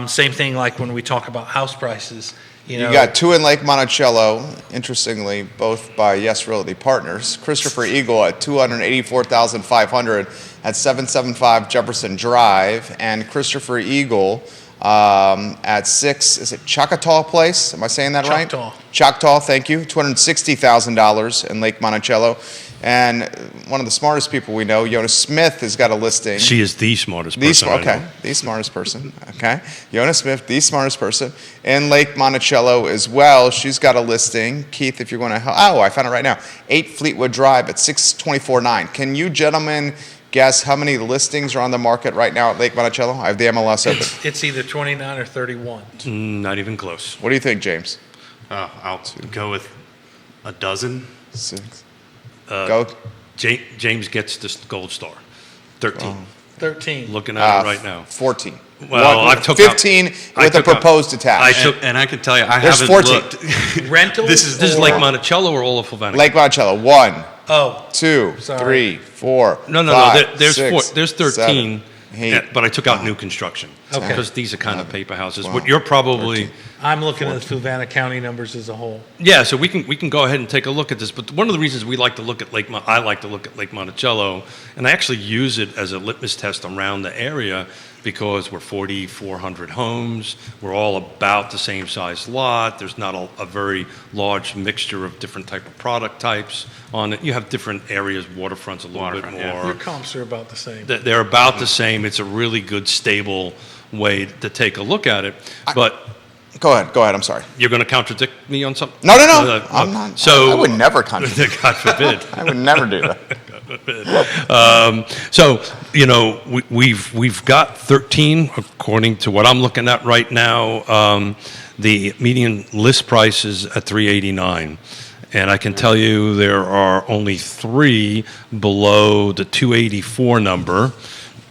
Same thing like when we talk about house prices. You You know, got two in Lake Monticello, interestingly, both by Yes Realty Partners. Christopher Eagle at $284,500 at 775 Jefferson Drive, and Christopher Eagle at is it Choctaw Place? Am I saying that right? Choctaw. Choctaw, thank you. $260,000 in Lake Monticello. And one of the smartest people we know, Yonna Smith, has got a listing. She is the smartest person I know. The smartest person. Okay, Yonna Smith, the smartest person in Lake Monticello as well. She's got a listing. Keith, if you're going to help, I found it right now. 8 Fleetwood Drive at 624.9. Can you gentlemen guess how many listings are on the market right now at Lake Monticello? I have the MLS open. it's either 29 or 31. Not even close. What do you think, James? I'll go with a dozen. 6. Go. James gets this gold star. 13. 13. Looking at it right now. 14. Well, I took out- 15 I with a took out- proposed attached. And I can tell you, I There's haven't 14. looked. Rentals? This is or- Lake Monticello or all of Fluvanna? Lake Monticello, 1, Oh, 2, Sorry. 3, 4. No. 5, There's 6, four. There's 13. 7, 8. Yeah, but I took out new construction. Okay. Because these are kind of paper houses. 12, What you're probably, I'm looking at the Fluvanna County numbers as a whole. yeah. So we can go ahead and take a look at this. But one of the reasons we like to look at I like to look at Lake Monticello, and I actually use it as a litmus test around the area because we're 4,400 homes. We're all about the same size lot. There's not a very large mixture of different type of product types on it. You have different areas, waterfront's a little bit Waterfront, yeah. more. Your comps are about the same. They're about the same. It's a really good, stable way to take a look at it. But Go ahead, I'm sorry. you're going to contradict me on something? No, I'm not. So I would never contradict. God forbid. I would never do that. So we've got 13 according to what I'm looking at right now. The median list price is at 389. And I can tell you there are only 3 below the 284 number.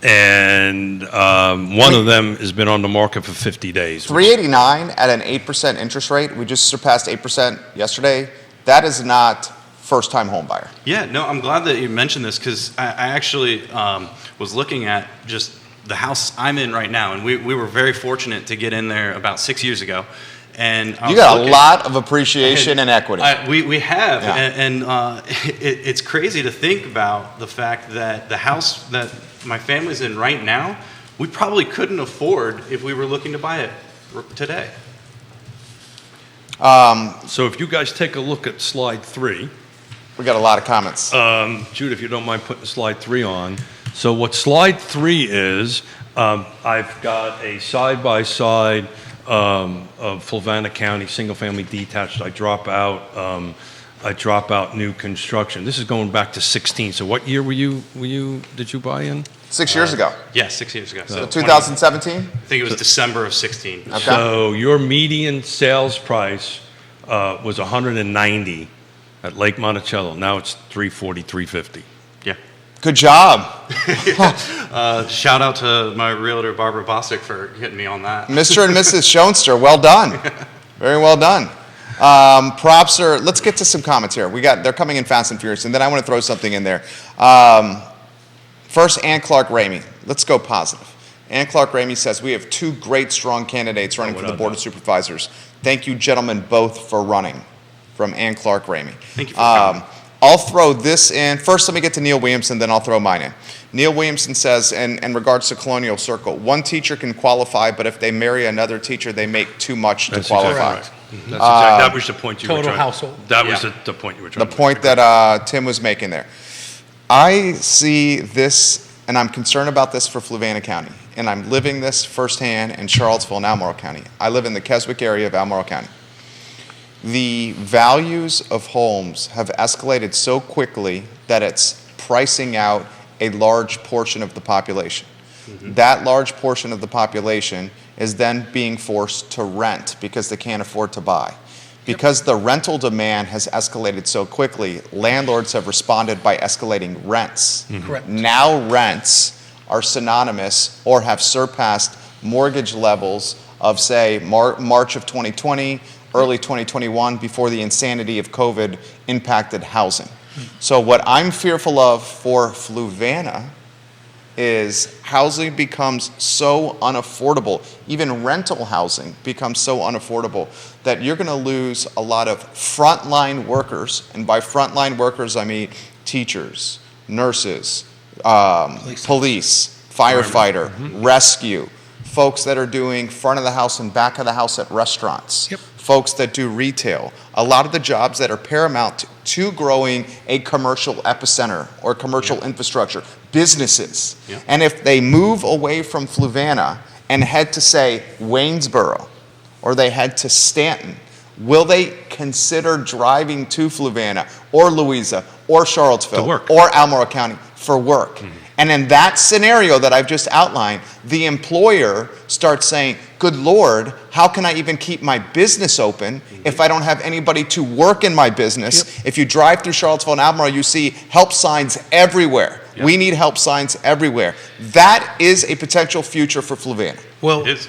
And one of them has been on the market for 50 days. 389 at an 8% interest rate. We just surpassed 8% yesterday. That is not first-time home buyer. Yeah, no, I'm glad that you mentioned this because I actually was looking at just the house I'm in right now, and we were very fortunate to get in there about 6 years ago. And I You was got a looking- lot of appreciation and equity. We have, Yeah. and it's crazy to think about the fact that the house that my family's in right now, we probably couldn't afford if we were looking to buy it today. So if you guys take a look at slide 3, We got a lot of comments. Jude, if you don't mind putting slide 3 on. So what slide 3 is, I've got a side-by-side of Fluvanna County, single-family detached. I drop out new construction. This is going back to 16. So what year did you buy in? 6 years ago. Yeah, 6 years ago. So 2017? I think it was December of 16. Okay. So your median sales price was 190 at Lake Monticello. Now it's 340, 350. Yeah. Good job. Shout out to my realtor, Barbara Bosick, for hitting me on that. Mr. and Mrs. Schoenster, well done. Very well done. Props are, let's get to some comments here. They're coming in fast and furious, and then I want to throw something in there. First, Ann Clark Ramey. Let's go positive. Ann Clark Ramey says, we have 2 great, strong candidates running for the Board of Supervisors. Thank you, gentlemen, both for running. From Ann Clark Ramey. Thank you for coming. I'll throw this in. First, let me get to Neil Williamson, then I'll throw mine in. Neil Williamson says, in regards to Colonial Circle, 1 teacher can qualify, but if they marry another teacher, they make too much to That's qualify. exactly right. That was the point you were Total trying. household. That was Yeah. the point you were trying. The point that Tim was making there. I see this, and I'm concerned about this for Fluvanna County, and I'm living this firsthand in Charlottesville and Albemarle County. I live in the Keswick area of Albemarle County. The values of homes have escalated so quickly that it's pricing out a large portion of the population. That large portion of the population is then being forced to rent because they can't afford to buy. Because the rental demand has escalated so quickly, landlords have responded by escalating rents. Correct. Now rents are synonymous or have surpassed mortgage levels of, say, March of 2020, early 2021, before the insanity of COVID impacted housing. So what I'm fearful of for Fluvanna is housing becomes so unaffordable, even rental housing becomes so unaffordable that you're going to lose a lot of frontline workers, and by frontline workers I mean teachers, nurses, police, firefighter, rescue, folks that are doing front of the house and back of the house at restaurants, folks that do retail, a lot of the jobs that are paramount to growing a commercial epicenter or commercial infrastructure, businesses. And if they move away from Fluvanna and head to, say, Waynesboro, or they head to Stanton, will they consider driving to Fluvanna or Louisa or Charlottesville or Albemarle County for work? And in that scenario that I've just outlined, the employer starts saying, good Lord, how can I even keep my business open if I don't have anybody to work in my business? If you drive through Charlottesville and Albemarle, you see help signs everywhere. We need help signs everywhere. That is a potential future for Fluvanna. Well, it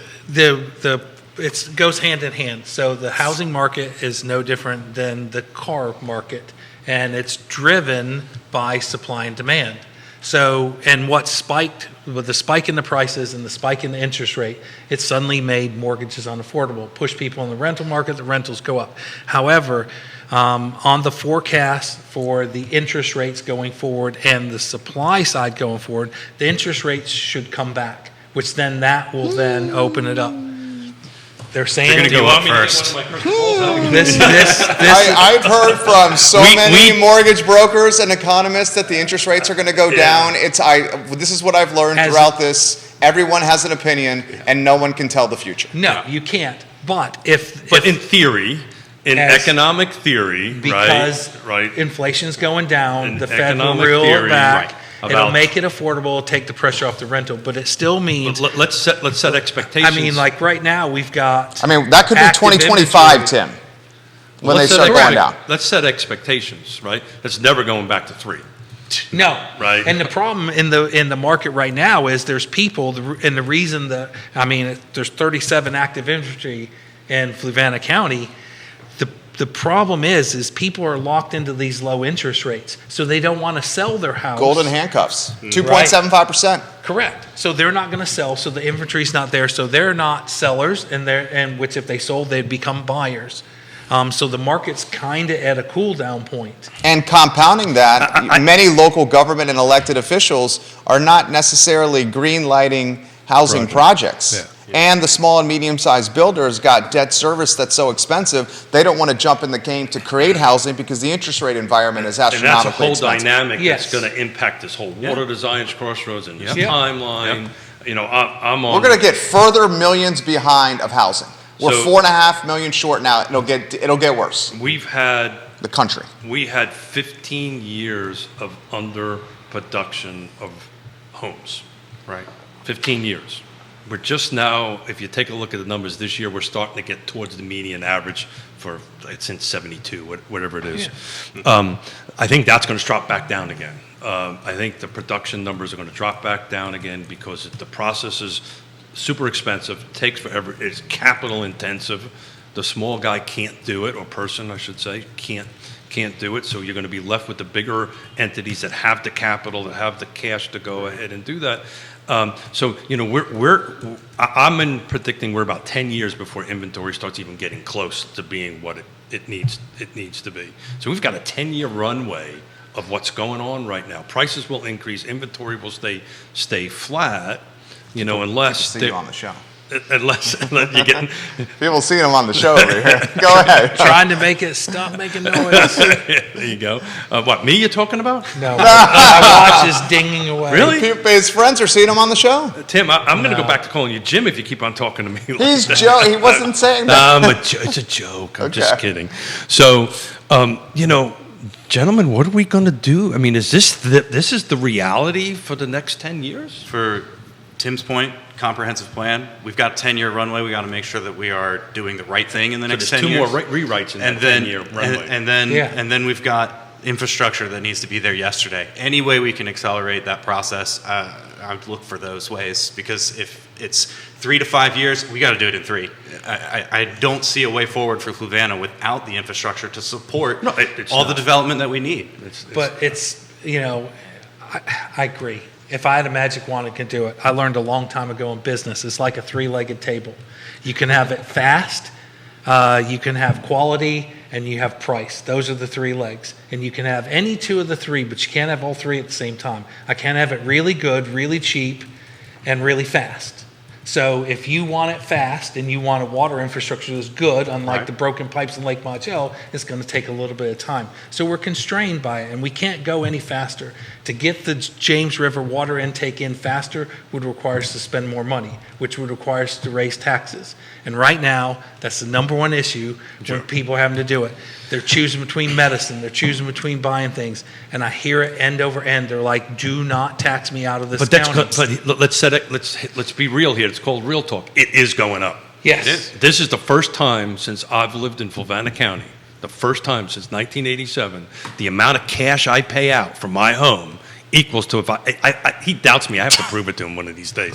goes hand in hand. So the housing market is no different than the car market, and it's driven by supply and demand. So, and what spiked, with the spike in the prices and the spike in the interest rate, it suddenly made mortgages unaffordable, pushed people in the rental market, the rentals go up. However, on the forecast for the interest rates going forward and the supply side going forward, the interest rates should come back, which then that will then open it up. They're saying, They're gonna go up first. I've heard from so many mortgage brokers and economists that the interest rates are going to go down. This is what I've learned throughout this. Everyone has an opinion, and no one can tell the future. No, you can't. But in theory, in economic theory, because right, inflation's going down, in the Fed will reel it back. It'll make it affordable, take the pressure off the rental, but it still means. Let's set expectations. I mean, like right now, we've got. I mean, that could be 2025, Tim, when they start going down. Let's set expectations, right? It's never going back to 3. No. Right. And the problem in the market right now is there's people, and the reason there's 37 active inventory in Fluvanna County. The problem is people are locked into these low interest rates, so they don't want to sell their house. Golden handcuffs, 2.75%. Correct. So they're not going to sell, so the inventory's not there, so they're not sellers, and which if they sold, they'd become buyers. So the market's kind of at a cool down point. And compounding that, many local government and elected officials are not necessarily green lighting housing projects. And the small and medium-sized builders got debt service that's so expensive, they don't want to jump in the game to create housing because the interest rate environment is astronomically expensive. And that's a whole dynamic that's going to impact this whole water designs crossroads and this timeline. You know, I'm on. We're going to get further millions behind of housing. We're 4.5 million short now. It'll get worse. We had 15 years of underproduction of homes. Right. 15 years. We're just now, if you take a look at the numbers this year, we're starting to get towards the median average for, it's in 72, whatever it is. I think that's going to drop back down again. I think the production numbers are going to drop back down again because the process is super expensive, takes forever, it's capital intensive. The small guy can't do it, or person, I should say, can't do it. So you're going to be left with the bigger entities that have the capital, that have the cash to go ahead and do that. So, you know, I'm predicting we're about 10 years before inventory starts even getting close to being what it needs to be. So we've got a 10-year runway of what's going on right now. Prices will increase, inventory will stay flat, you know, unless see you on the show. Unless you get people seeing him on the show over here. Go ahead. Trying to make it stop making noise. There you go. What, me you're talking about? No. My watch is dinging away. Really? His friends are seeing him on the show. Tim, I'm going to go back to calling you Jim if you keep on talking to me. He's Joe. He wasn't saying that. It's a joke. I'm just kidding. So, you know, gentlemen, what are we going to do? I mean, is this is the reality for the next 10 years? For Tim's point, comprehensive plan. We've got a 10-year runway. We got to make sure that we are doing the right thing in the next 10 years. There's 2 more rewrites in that 10-year runway. And then we've got infrastructure that needs to be there yesterday. Any way we can accelerate that process, I would look for those ways, because if it's 3 to 5 years, we got to do it in 3. I don't see a way forward for Fluvanna without the infrastructure to support the development that we need. But it's, you know, I agree. if I had a magic wand, it could do it. I learned a long time ago in business, it's like a three-legged table. You can have it fast, you can have quality, and you have price. Those are the three legs. And you can have any two of the three, but you can't have all three at the same time. I can't have it really good, really cheap, and really fast. So if you want it fast and you want a water infrastructure that's good, unlike Right. the broken pipes in Lake Monticello, it's going to take a little bit of time. So we're constrained by it, and we can't go any faster. To get the James River water intake in faster would require us to spend more money, which would require us to raise taxes. And right now, that's the number one issue when people are having to do it. They're choosing between medicine, they're choosing between buying things, and I hear it end over end. They're like, "Do not tax me out of this county." But let's set it. Let's be real here. It's called real talk. It is going up. Yes. It is. This is the first time since I've lived in Fluvanna County, the first time since 1987, the amount of cash I pay out for my home equals to, if he doubts me, I have to prove it to him one of these days.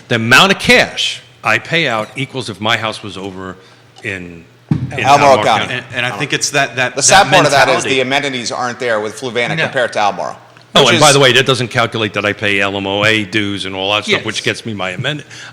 The amount of cash I pay out equals if my house was over in Albemarle County. And I think it's that The sad part of that is mentality. the amenities aren't there with Fluvanna No. compared to Albemarle. Oh, which and is- by the way, that doesn't calculate that I pay LMOA dues and all that stuff, Yes. which gets me my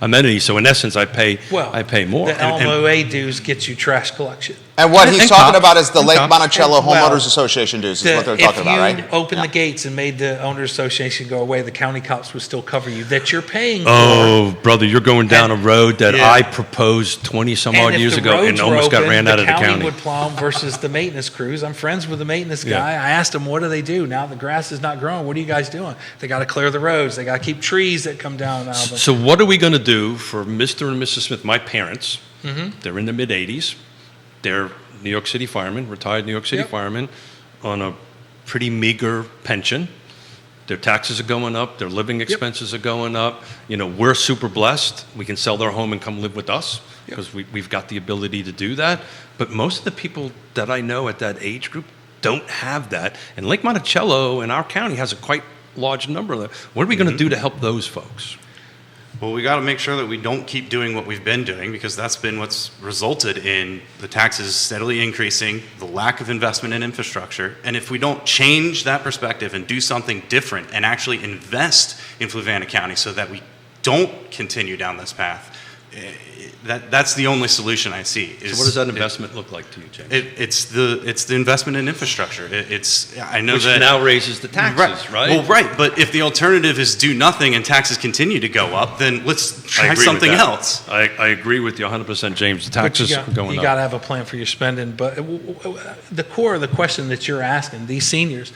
amenities. So in essence, I pay more. The LMOA dues get you trash collection. And what And he's talking cops. about is the And Lake cops. Monticello Well, Homeowners Association dues is what they're talking about, If you right? opened the gates and made the owners association go away, the county cops would still cover you, that you're paying for. Oh, brother, you're going down a road that Yeah. I proposed 20 some And odd if years the ago and roads were almost got open, ran out of the The county. county would plow 'em versus the maintenance crews. I'm friends with the maintenance Yeah. guy. I asked him, what do they do? Now the grass is not growing. What are you guys doing? They got to clear the roads. They got to keep trees that come down out of them. So what are we going to do for Mr. and Mrs. Smith, my parents? Mm-hmm. They're in the mid-80s. They're New York City firemen, retired New York City Yep. firemen, on a pretty meager pension. Their taxes are going up. Their living expenses are going up. You know, we're super blessed. We can sell their home and come live with us because we've got the ability to do that. But most of the people that I know at that age group don't have that. And Lake Monticello in our county has a quite large number of them. What are we going to do to help those folks? Well, we got to make sure that we don't keep doing what we've been doing, because that's been what's resulted in the taxes steadily increasing, the lack of investment in infrastructure. And if we don't change that perspective and do something different and actually invest in Fluvanna County so that we don't continue down this path, that's the only solution I see. So what does that investment look like to you, James? It's the investment in infrastructure. I know Which that now raises the taxes, right? Well, right. But if the alternative is do nothing and taxes continue to go up, then let's I try agree with something that. else. I agree with you 100%, James. The But taxes are going you up. got to have a plan for your spending. But the core of the question that you're asking, these seniors,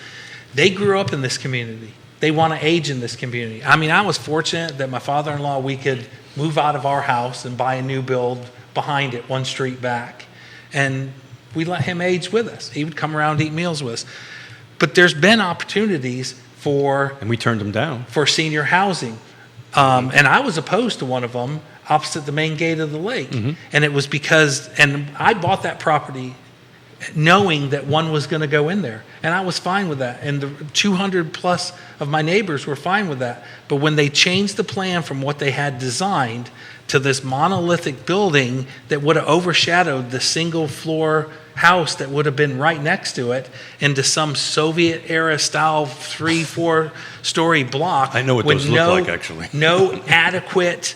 they grew up in this community. They want to age in this community. I mean, I was fortunate that my father-in-law, we could move out of our house and buy a new build behind it, one street back. And we let him age with us. He would come around and eat meals with us. But there's been opportunities And we turned them down. for senior housing. And I was opposed to one of them opposite the main gate of the lake. And it was because, and I bought that property knowing that one was going to go in there. And I was fine with that. And the 200 plus of my neighbors were fine with that. But when they changed the plan from what they had designed to this monolithic building that would have overshadowed the single floor house that would have been right next to it into some Soviet era style 3-4 story block. I know what with those look like, actually. No adequate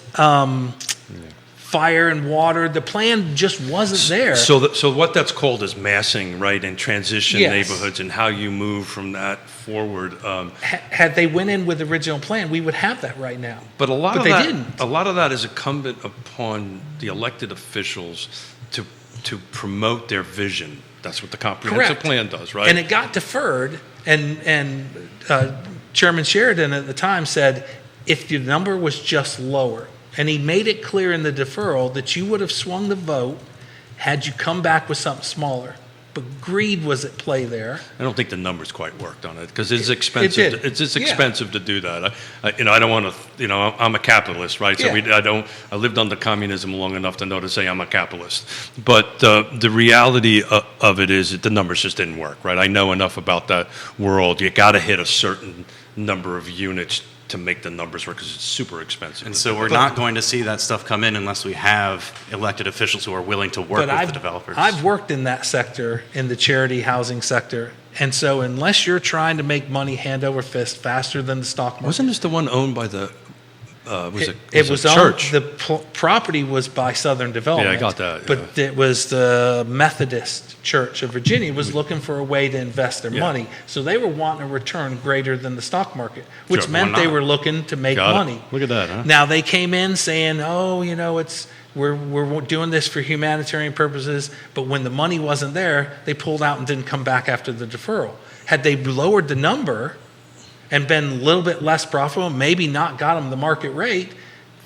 fire and water. The plan just wasn't there. So what that's called is massing, right, and transition Yes. neighborhoods and how you move from that forward. Had they went in with the original plan, we would have that right now. But a lot But of they that, didn't. a lot of that is incumbent upon the elected officials to promote their vision. That's what the comprehensive Correct. plan does, right? And it got deferred, and Chairman Sheridan at the time said, if your number was just lower, and he made it clear in the deferral that you would have swung the vote had you come back with something smaller. But greed was at play there. I don't think the numbers quite worked on it because it's expensive. did. It's Yeah. expensive to do that. I don't want to. I'm a capitalist, right? So Yeah. I lived under communism long enough to know to say I'm a capitalist. But the reality of it is that the numbers just didn't work, right? I know enough about that world. You got to hit a certain number of units to make the numbers work because it's super expensive. And so we're not going to see that stuff come in unless we have elected officials who are willing to work with the developers. I've worked in that sector, in the charity housing sector, And so unless you're trying to make money hand over fist faster than the stock market. Wasn't this the one owned by the, was it It was a church? The property was by Southern Development. Yeah, I got that, But it was the Methodist Church of Virginia was looking for a way to invest their money. So they were wanting a return greater than the stock market, which Sure, meant why they not? were looking to make Got it. money. Look at that, huh? Now they came in saying, "Oh, we're doing this for humanitarian purposes," but when the money wasn't there, they pulled out and didn't come back after the deferral. Had they lowered the number and been a little bit less profitable, maybe not got them the market rate,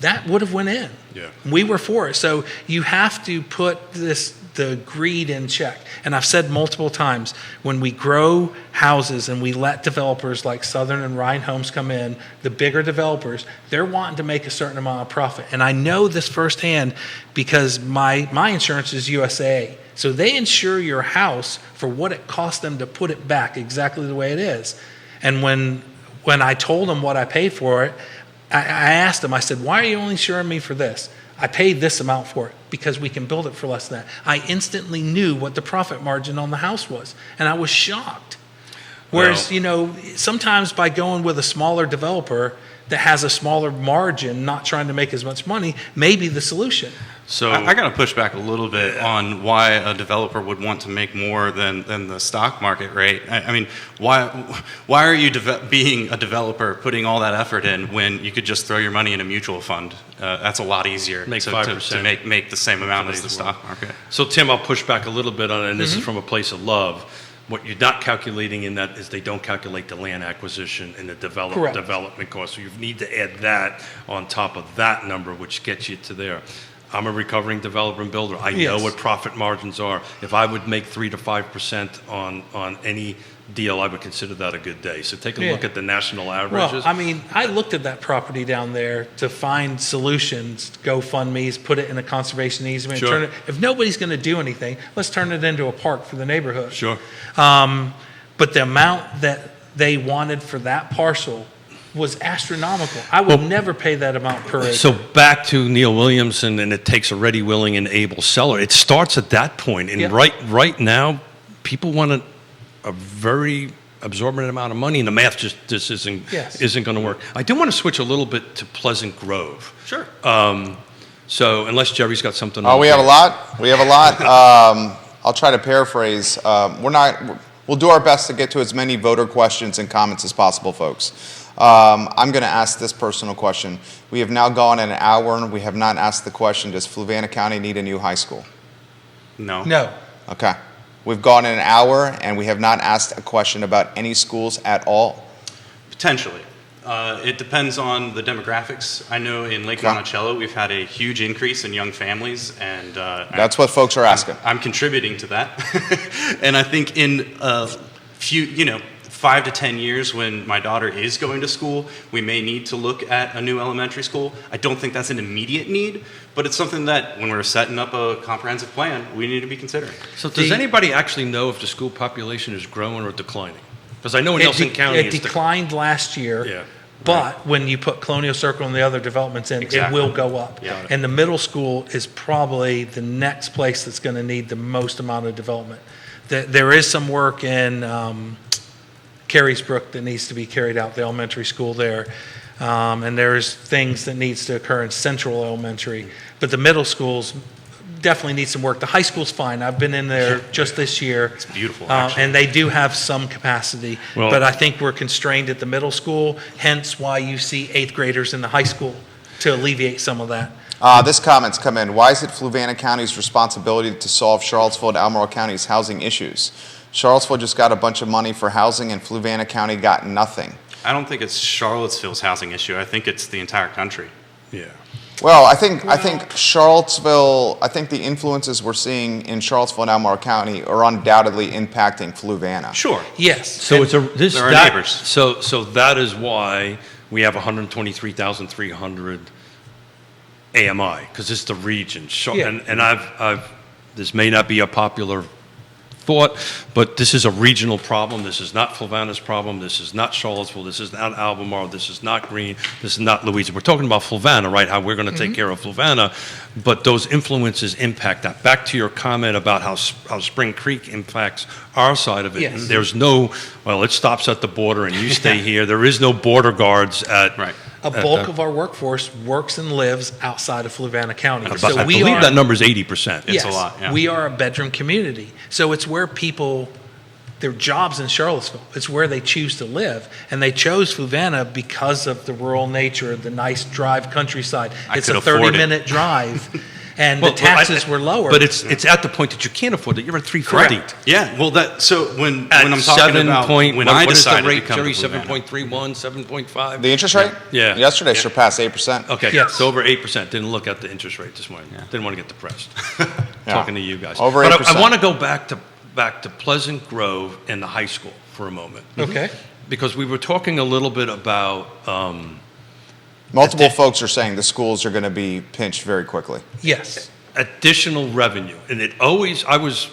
that would have went in. Yeah. We were for it. So you have to put the greed in check. And I've said multiple times, when we grow houses and we let developers like Southern and Ryan Homes come in, the bigger developers, they're wanting to make a certain amount of profit. And I know this firsthand because my insurance is USA. So they insure your house for what it cost them to put it back exactly the way it is. And when I told them what I paid for it, I asked them, I said, "Why are you only insuring me for this? I paid this amount for it because we can build it for less than that." I instantly knew what the profit margin on the house was, and I was shocked. Whereas, sometimes by going with a smaller developer that has a smaller margin, not trying to make as much money, may be the solution. So I got to push back a little bit on why a developer would want to make more than the stock market rate. I mean, why are you being a developer putting all that effort in when you could just throw your money in a mutual fund? That's a lot easier Make to 5%. make the same amount as the stock market. So Tim, I'll push back a little bit on it, and this is Mm-hmm. from a place of love. What you're not calculating in that is they don't calculate the land acquisition and the Correct. development cost. So you need to add that on top of that number, which gets you to there. I'm a recovering developer and builder. I know Yes. what profit margins are. If I would make 3 to 5% on any deal, I would consider that a good day. So take a look Yeah. at the national Well, averages. I mean, I looked at that property down there to find solutions, GoFundMe's, put it in a conservation easement. Sure. Turn it, if nobody's going to do anything, let's turn it into a park for the neighborhood. Sure. But the amount that they wanted for that parcel was astronomical. I would never pay that amount per acre. So back to Neil Williamson, and it takes a ready, willing, and able seller. It starts at that point, and Yep. right now, people want a very absorbent amount of money, and the math just isn't Yes. going to work. I do want to switch a little bit to Pleasant Grove. Sure. So unless Jerry's got something. Oh, else. we have a lot. We have a lot. I'll try to paraphrase. We'll do our best to get to as many voter questions and comments as possible, folks. I'm going to ask this personal question. We have now gone an hour and we have not asked the question, does Fluvanna County need a new high school? No. No. Okay. We've gone an hour and we have not asked a question about any schools at all. Potentially. It depends on the demographics. I know in Lake Okay. Monticello, we've had a huge increase in young families, and That's what folks are asking. I'm contributing to that. And I think in a few, 5 to 10 years when my daughter is going to school, we may need to look at a new elementary school. I don't think that's an immediate need, but it's something that when we're setting up a comprehensive plan, we need to be considering. So does anybody actually know if the school population is growing or declining? Because I know in Nelson County It declined last year. Yeah. But when you put Colonial Circle and the other developments in, it Exactly. will go up. Yeah. And the middle school is probably the next place that's going to need the most amount of development. There is some work in Carriesbrook that needs to be carried out, the elementary school there. And there's things that needs to occur in Central Elementary. But the middle schools definitely need some work. The high school's fine. I've been in there just this year. It's beautiful, actually. And they do have some capacity. Well- But I think we're constrained at the middle school, hence why you see eighth graders in the high school to alleviate some of that. This comment's come in. Why is it Fluvanna County's responsibility to solve Charlottesville and Albemarle County's housing issues? Charlottesville just got a bunch of money for housing and Fluvanna County got nothing. I don't think it's Charlottesville's housing issue. I think it's the entire country. Yeah. Well, I think Charlottesville, I think the influences we're seeing in Charlottesville and Albemarle County are undoubtedly impacting Fluvanna. Sure. Yes. So it's They're our neighbors. So that is why we have 123,300 AMI, because it's the region. Yeah. And I've this may not be a popular thought, but this is a regional problem. This is not Fluvanna's problem. This is not Charlottesville. This is not Albemarle. This is not Greene. This is not Louisa. We're talking about Fluvanna, right? How we're going to take care of Fluvanna, but those influences impact that. Back to your comment about how Spring Creek impacts our side of it. Yes. There's no, well, it stops at the border and you stay here. There is no border guards at. Right. A bulk of our workforce works and lives outside of Fluvanna County. I believe that number is 80%. It's a lot, yeah. We are a bedroom community. So it's where people, their jobs in Charlottesville, it's where they choose to live. And they chose Fluvanna because of the rural nature, the nice drive countryside. It's a 30-minute drive. And the taxes were lower. But it's at the point that you can't afford it. You're at 350. Correct. Yeah. Well, so when At I'm talking about when I what is the decided rate, to come Jerry? to Fluvanna. 7.31, 7.5? The interest rate? Yeah. Yesterday surpassed 8%. Okay, Yes. so over 8%. Didn't look at the interest rate this morning. Didn't want to get depressed. Talking to you guys. Over But 8%. I want to go back to Pleasant Grove and the high school for a moment. Okay. Because we were talking a little bit about, Multiple folks are saying the schools are going to be pinched very quickly. Yes. additional revenue. And I was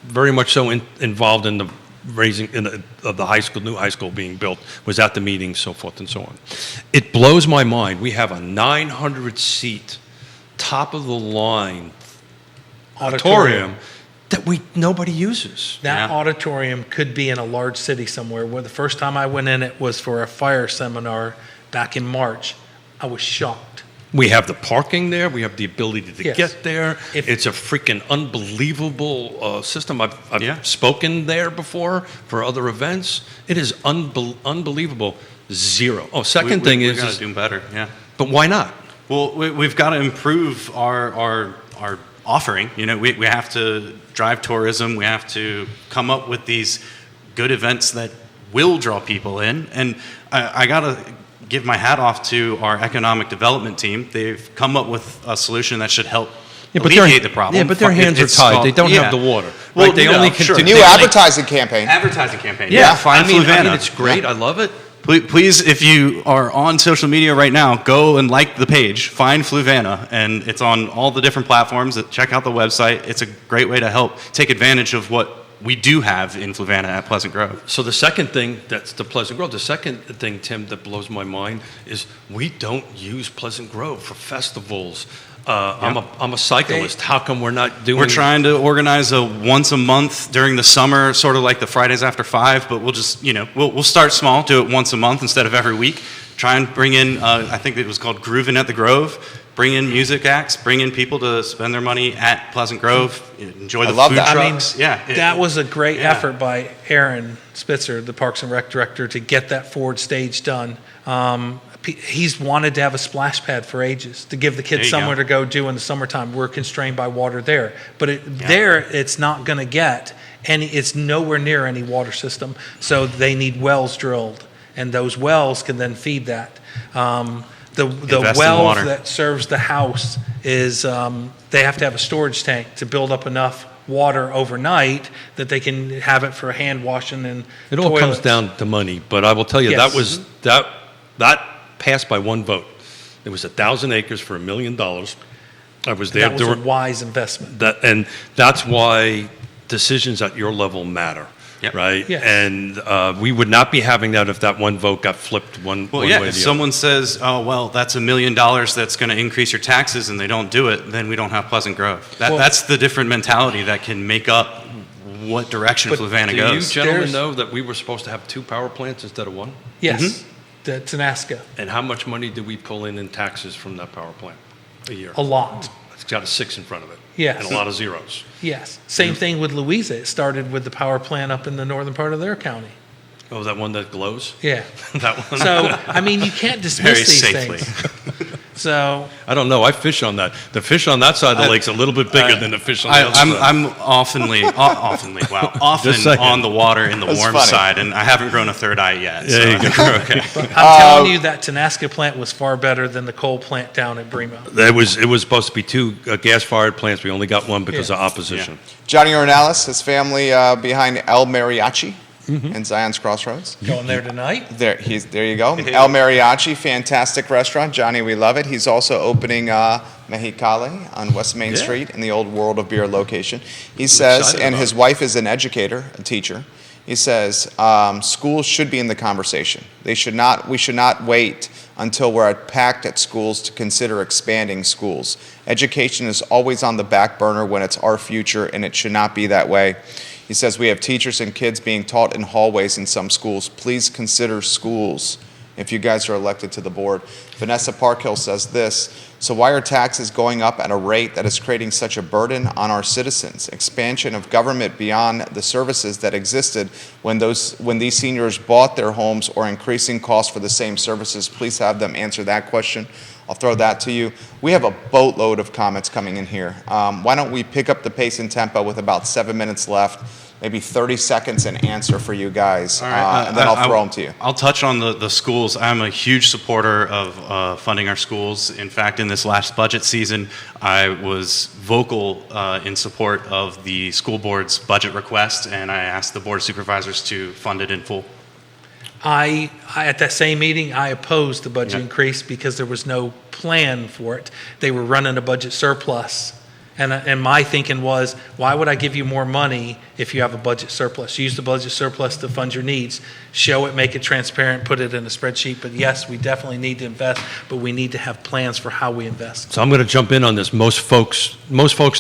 very much so involved in the raising of the high school, new high school being built, was at the meeting, so forth and so on. It blows my mind. We have a 900-seat, top-of-the-line auditorium that nobody uses. That auditorium could be in a large city somewhere. Well, the first time I went in, it was for a fire seminar back in March. I was shocked. We have the parking there. We have the ability to Yes. get there. It's a freaking unbelievable system. I've spoken there before for other events. It is unbelievable. Zero. Oh, second thing we is, got to do better. Yeah. but why not? Well, we've got to improve our offering. You know, we have to drive tourism. We have to come up with these good events that will draw people in. And I got to give my hat off to our economic development team. They've come up with a solution that should help alleviate the problem. Yeah, but their hands are tied. They don't have the water. Well, Right? They no, only sure. can New advertising campaign. Advertising campaign. Yeah, find I mean, Fluvanna. it's great. I love it. Please, if you are on social media right now, go and like the page, find Fluvanna, and it's on all the different platforms. Check out the website. It's a great way to help take advantage of what we do have in Fluvanna at Pleasant Grove. So the second thing, that's the Pleasant Grove. The second thing, Tim, that blows my mind is we don't use Pleasant Grove for festivals. I'm a cyclist. How come we're not doing? We're trying to organize a once a month during the summer, sort of like the Fridays after 5, but we'll just, we'll start small, do it once a month instead of every week. Try and bring in, I think it was called Groovin' at the Grove. Bring in music acts, bring in people to spend their money at Pleasant Grove, enjoy the food trucks. That was a great effort by Aaron Spitzer, the Parks and Rec director, to get that forward stage done. He's wanted to have a splash pad for ages, to give the kids somewhere to go do in the summertime. We're constrained by water there. But there, it's not going to get it's nowhere near any water system. So they need wells drilled, and those wells can then feed that. The well that serves the house is they have to have a storage tank to build up enough water overnight that they can have it for hand washing and It all comes down to money, but I will tell you Yes. that passed by one vote. It was 1,000 acres for $1 million. I was there. That was a wise investment. And that's why decisions at your level matter. Yep. Right? Yes. And we would not be having that if that one vote got flipped one way or the other. If someone says, oh, well, that's $1 million that's going to increase your taxes, and they don't do it, then we don't have Pleasant Grove. That's the different mentality that can make up what direction Fluvanna goes. Do you gentlemen know that we were supposed to have 2 power plants instead of 1? Yes, the Tenasca. And how much money do we pull in taxes from that power plant a year? A lot. It's got a 6 in front of it. Yes. And a lot of zeros. Yes. Same thing with Louisa. It started with the power plant up in the northern part of their county. Oh, that one that glows? Yeah. That one? So, I mean, you can't dismiss these safely. things. So, I don't know. I fish on that. The fish on that side of the lake's a little bit bigger than the fish on the other side. I'm often on the water in the warm funny. side, and I haven't grown a third eye yet. There you go. Okay. I'm telling you that Tenasca plant was far better than the coal plant down at Bremo. It was supposed to be 2 gas-fired plants. We only got 1 because of opposition. Johnny Ornelas, his family behind El Mariachi. in Zion's Crossroads. Going there tonight? There you go. El Mariachi, fantastic restaurant. Johnny, we love it. He's also opening Mexicali on West Main Street in the old World of Beer location. He says, and his wife is an educator, a teacher. He says, schools should be in the conversation. We should not wait until we're packed at schools to consider expanding schools. Education is always on the back burner when it's our future, and it should not be that way. He says we have teachers and kids being taught in hallways in some schools. Please consider schools if you guys are elected to the board. Vanessa Parkhill says this, so why are taxes going up at a rate that is creating such a burden on our citizens? Expansion of government beyond the services that existed when these seniors bought their homes, or increasing costs for the same services? Please have them answer that question. I'll throw that to you. We have a boatload of comments coming in here. Why don't we pick up the pace and tempo with about 7 minutes left, maybe 30 seconds and answer for you guys, and then I'll throw them to you. I'll touch on the schools. I'm a huge supporter of funding our schools. In fact, in this last budget season, I was vocal in support of the school board's budget request, and I asked the Board of Supervisors to fund it in full. I at that same meeting, I opposed the budget increase because there was no plan for it. They were running a budget surplus. And my thinking was, why would I give you more money if you have a budget surplus? Use the budget surplus to fund your needs. Show it, make it transparent, put it in a spreadsheet. But yes, we definitely need to invest, but we need to have plans for how we invest. So I'm going to jump in on this. Most folks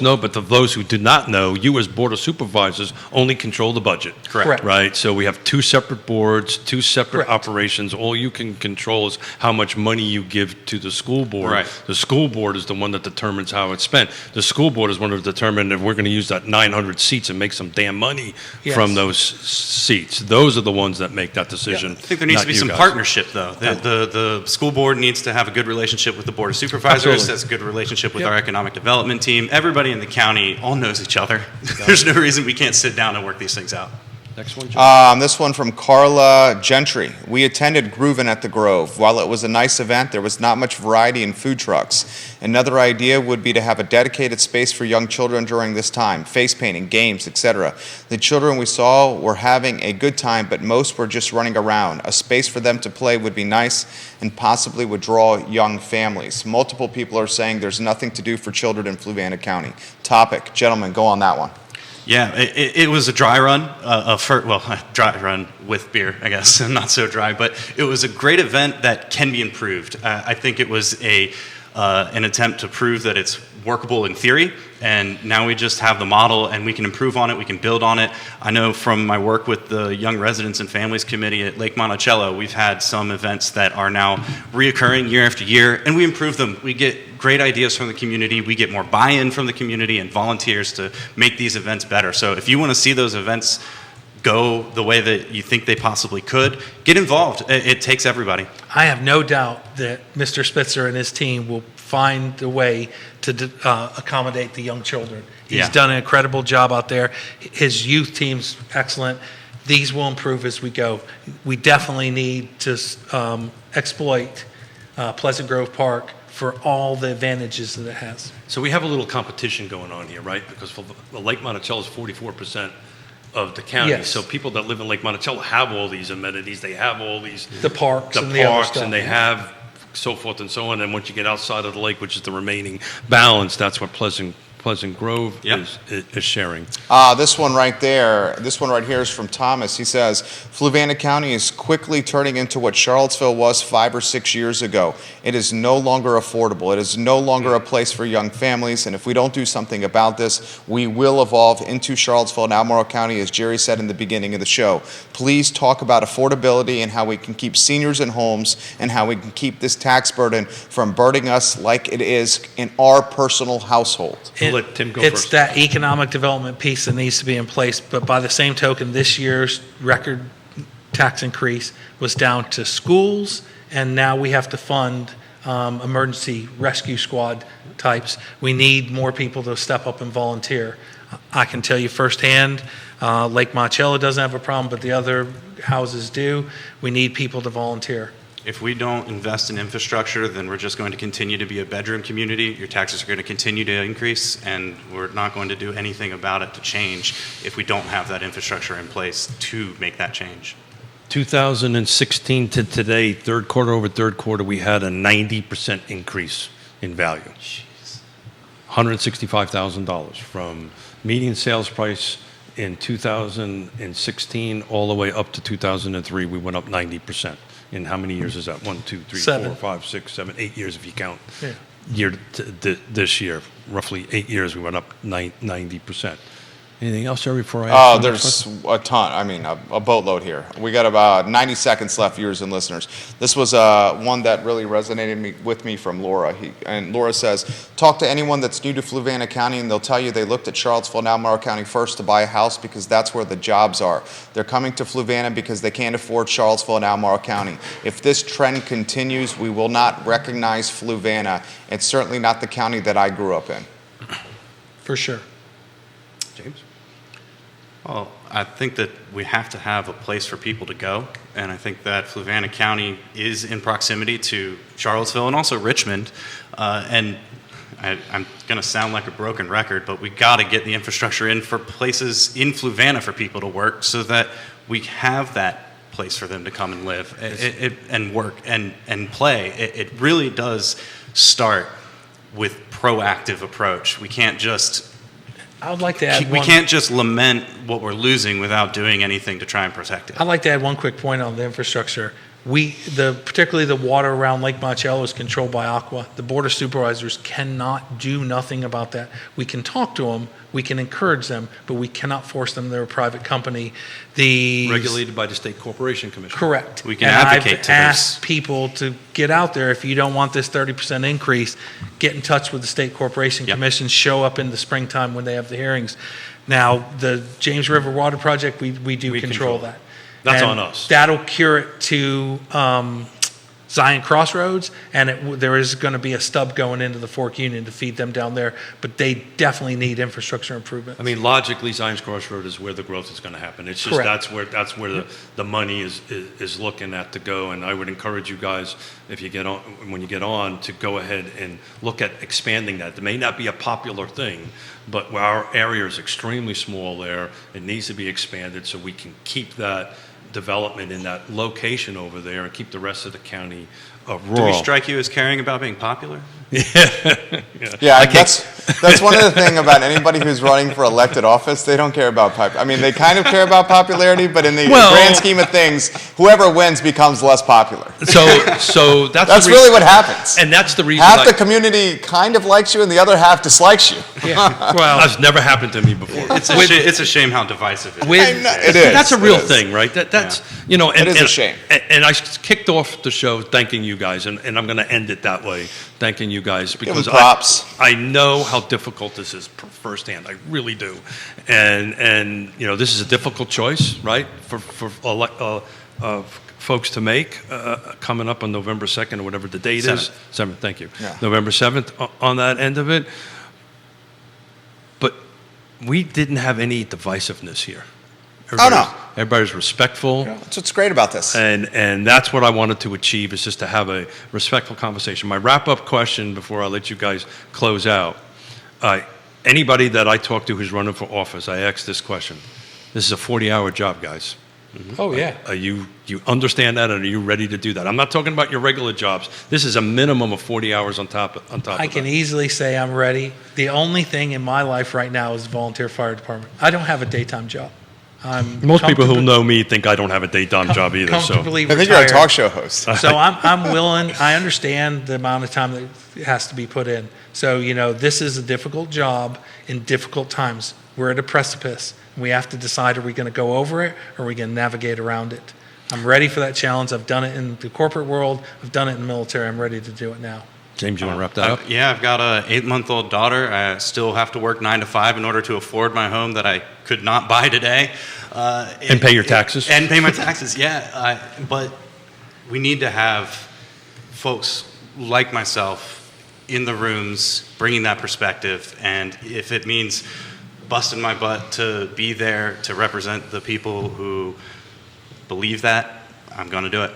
know, but of those who do not know, you as Board of Supervisors only control the budget. Correct. Right? So we have two separate boards, two separate operations. All you can control is how much money you give to the school board. Right. The school board is the one that determines how it's spent. The school board is one to determine if we're going to use that 900 seats and make some damn money from those seats. Those are the ones that make that decision. I think there needs to be some partnership, though. The school board needs to have a good relationship with the Board of Supervisors, has a good relationship with our economic development team. Everybody in the county all knows each other. There's no reason we can't sit down and work these things out. Next one, John. This one from Carla Gentry. We attended Groovin' at the Grove. While it was a nice event, there was not much variety in food trucks. Another idea would be to have a dedicated space for young children during this time, face painting, games, etc. The children we saw were having a good time, but most were just running around. A space for them to play would be nice and possibly would draw young families. Multiple people are saying there's nothing to do for children in Fluvanna County. Topic. Gentlemen, go on that one. Yeah, it was a dry run, a dry run with beer, I guess, not so dry, but it was a great event that can be improved. I think it was an attempt to prove that it's workable in theory, and now we just have the model and we can improve on it, we can build on it. I know from my work with the Young Residents and Families Committee at Lake Monticello, we've had some events that are now reoccurring year after year, and we improve them. We get great ideas from the community, we get more buy-in from the community and volunteers to make these events better. So if you want to see those events go the way that you think they possibly could, get involved. It takes everybody. I have no doubt that Mr. Spitzer and his team will find a way to accommodate the young children. He's done an incredible job out there. His youth team's excellent. These will improve as we go. We definitely need to exploit Pleasant Grove Park for all the advantages that it has. So we have a little competition going on here, right? Because Lake Monticello is 44% of the county. Yes. So people that live in Lake Monticello have all these amenities. They have all these The parks and the other stuff. and they have so forth and so on. And once you get outside of the lake, which is the remaining balance, that's what Pleasant Grove is sharing. This one right here is from Thomas. He says, Fluvanna County is quickly turning into what Charlottesville was 5 or 6 years ago. It is no longer affordable. It is no longer a place for young families, and if we don't do something about this, we will evolve into Charlottesville and Albemarle County, as Jerry said in the beginning of the show. Please talk about affordability and how we can keep seniors in homes and how we can keep this tax burden from burdening us like it is in our personal household. We'll let Tim go It's first. that economic development piece that needs to be in place, but by the same token, this year's record tax increase was down to schools, and now we have to fund emergency rescue squad types. We need more people to step up and volunteer. I can tell you firsthand, Lake Monticello doesn't have a problem, but the other houses do. We need people to volunteer. If we don't invest in infrastructure, then we're just going to continue to be a bedroom community. Your taxes are going to continue to increase, and we're not going to do anything about it to change if we don't have that infrastructure in place to make that change. 2016 to today, third quarter over third quarter, we had a 90% increase in value. Jeez. $165,000 from median sales price in 2016 all the way up to 2003. We went up 90%. In how many years is that? 1, 2, 3, 7. 4, 5, 6, 7, 8 years if you count. Yeah. This year, roughly 8 years, we went up 90%. Anything else, Jerry, before I Oh, ask you the there's question? a ton. I mean, a boatload here. We got about 90 seconds left, viewers and listeners. This was one that really resonated with me from Laura. And Laura says, talk to anyone that's new to Fluvanna County, and they'll tell you they looked at Charlottesville and Albemarle County first to buy a house because that's where the jobs are. They're coming to Fluvanna because they can't afford Charlottesville and Albemarle County. If this trend continues, we will not recognize Fluvanna. It's certainly not the county that I grew up in. For sure. James? Well, I think that we have to have a place for people to go, and I think that Fluvanna County is in proximity to Charlottesville and also Richmond, and I'm going to sound like a broken record, but we got to get the infrastructure in for places in Fluvanna for people to work so that we have that place for them to come and live and work and play. It really does start with proactive approach. We can't just I would like to add we can't just lament what we're losing without doing anything to try and protect it. I'd like to add one quick point on the infrastructure. Particularly the water around Lake Monticello is controlled by Aqua. The Board of Supervisors cannot do nothing about that. We can talk to them, we can encourage them, but we cannot force them. They're a private company. Regulated by the State Corporation Commission. Correct. We can and advocate I've to asked people to get out there. If you don't want this 30% increase, get in touch with the State Corporation Yep. Commission. Show up in the springtime when they have the hearings. Now, the James River Water Project, we do We control control. that. That's And on us. That'll cure it to Zion Crossroads, and there is going to be a stub going into the Fork Union to feed them down there, but they definitely need infrastructure improvement. I mean, logically, Zion's Crossroad is where the growth is going to happen. It's just Correct. that's where the money is looking at to go. And I would encourage you guys, if you get on, when you get on, to go ahead and look at expanding that. It may not be a popular thing, but our area is extremely small there. It needs to be expanded so we can keep that development in that location over there and keep the rest of the county rural. Do we strike you as caring about being popular? Yeah, that's one of the things about anybody who's running for elected office. They don't care about I mean, they kind of care about popularity, but in the grand scheme of things, whoever wins becomes less popular. So that's Really what happens. and that's the reason. Half the community kind of likes you, and the other half dislikes you. Yeah. Well, That's never happened to me before. It's a shame how divisive it is. It is. That's a real It is. thing, right? That's And, It is a shame. And I kicked off the show thanking you guys, and I'm going to end it that way, thanking you guys because them props. I know how difficult this is firsthand. I really do, and this is a difficult choice, right, for folks to make coming up on November 2nd or whatever the date is. 7th. Thank you. Yeah. November 7th on that end of it. But we didn't have any divisiveness here. Everybody's respectful. That's what's great about this. And that's what I wanted to achieve, is just to have a respectful conversation. My wrap-up question before I let you guys close out, anybody that I talk to who's running for office, I ask this question. This is a 40-hour job, guys. oh, yeah. You understand that, and are you ready to do that? I'm not talking about your regular jobs. This is a minimum of 40 hours on top of I can that. easily say I'm ready. The only thing in my life right now is volunteer fire department. I don't have a daytime job. Most people who know me think I don't have a daytime job either. So Comfortably I think you're a retired. talk show host. So I'm willing. I understand the amount of time that has to be put in. So this is a difficult job in difficult times. We're at a precipice. We have to decide: are we going to go over it, or are we going to navigate around it? I'm ready for that challenge. I've done it in the corporate world. I've done it in the military. I'm ready to do it now. James, you want to wrap that up? Yeah, I've got an 8-month-old daughter. I still have to work 9 to 5 in order to afford my home that I could not buy today. And pay your taxes. And pay my taxes, yeah. But we need to have folks like myself in the rooms bringing that perspective. And if it means busting my butt to be there to represent the people who believe that, I'm going to do it.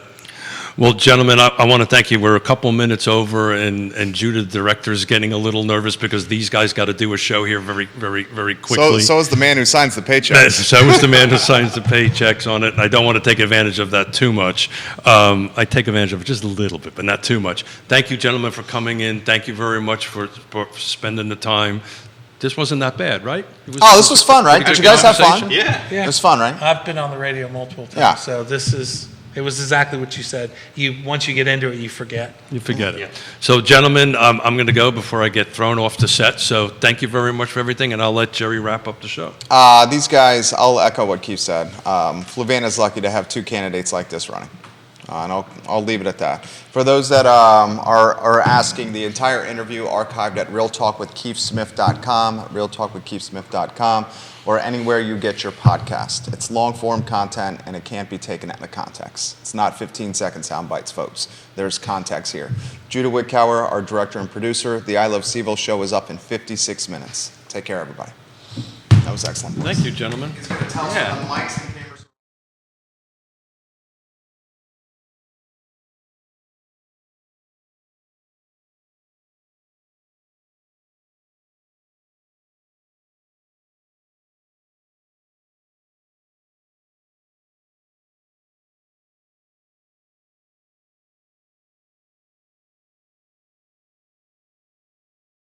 Well, gentlemen, I want to thank you. We're a couple minutes over, and Judah, the director, is getting a little nervous because these guys got to do a show here very, very, very quickly. So is the man who signs the paychecks. So is the man who signs the paychecks on it. I don't want to take advantage of that too much. I take advantage of it just a little bit, but not too much. Thank you, gentlemen, for coming in. Thank you very much for spending the time. This wasn't that bad, right? This was fun, right? Did you guys have fun? Yeah. It was fun, right? I've been on the radio multiple times, Yeah. so it was exactly what you said. Once you get into it, you forget. You forget it. Yeah. So, gentlemen, I'm going to go before I get thrown off the set. So, thank you very much for everything, and I'll let Jerry wrap up the show. These guys, I'll echo what Keith said. Fluvanna's lucky to have 2 candidates like this running. And I'll leave it at that. For those that are asking, the entire interview archived at realtalkwithkeithsmith.com, realtalkwithkeithsmith.com, or anywhere you get your podcast. It's long-form content, and it can't be taken out of context. It's not 15-second sound bites, folks. There's context here. Judah Whitcower, our director and producer. The I Love CVille show is up in 56 minutes. Take care, everybody. That was excellent. Thank you, gentlemen. He's going to tell us on the mics.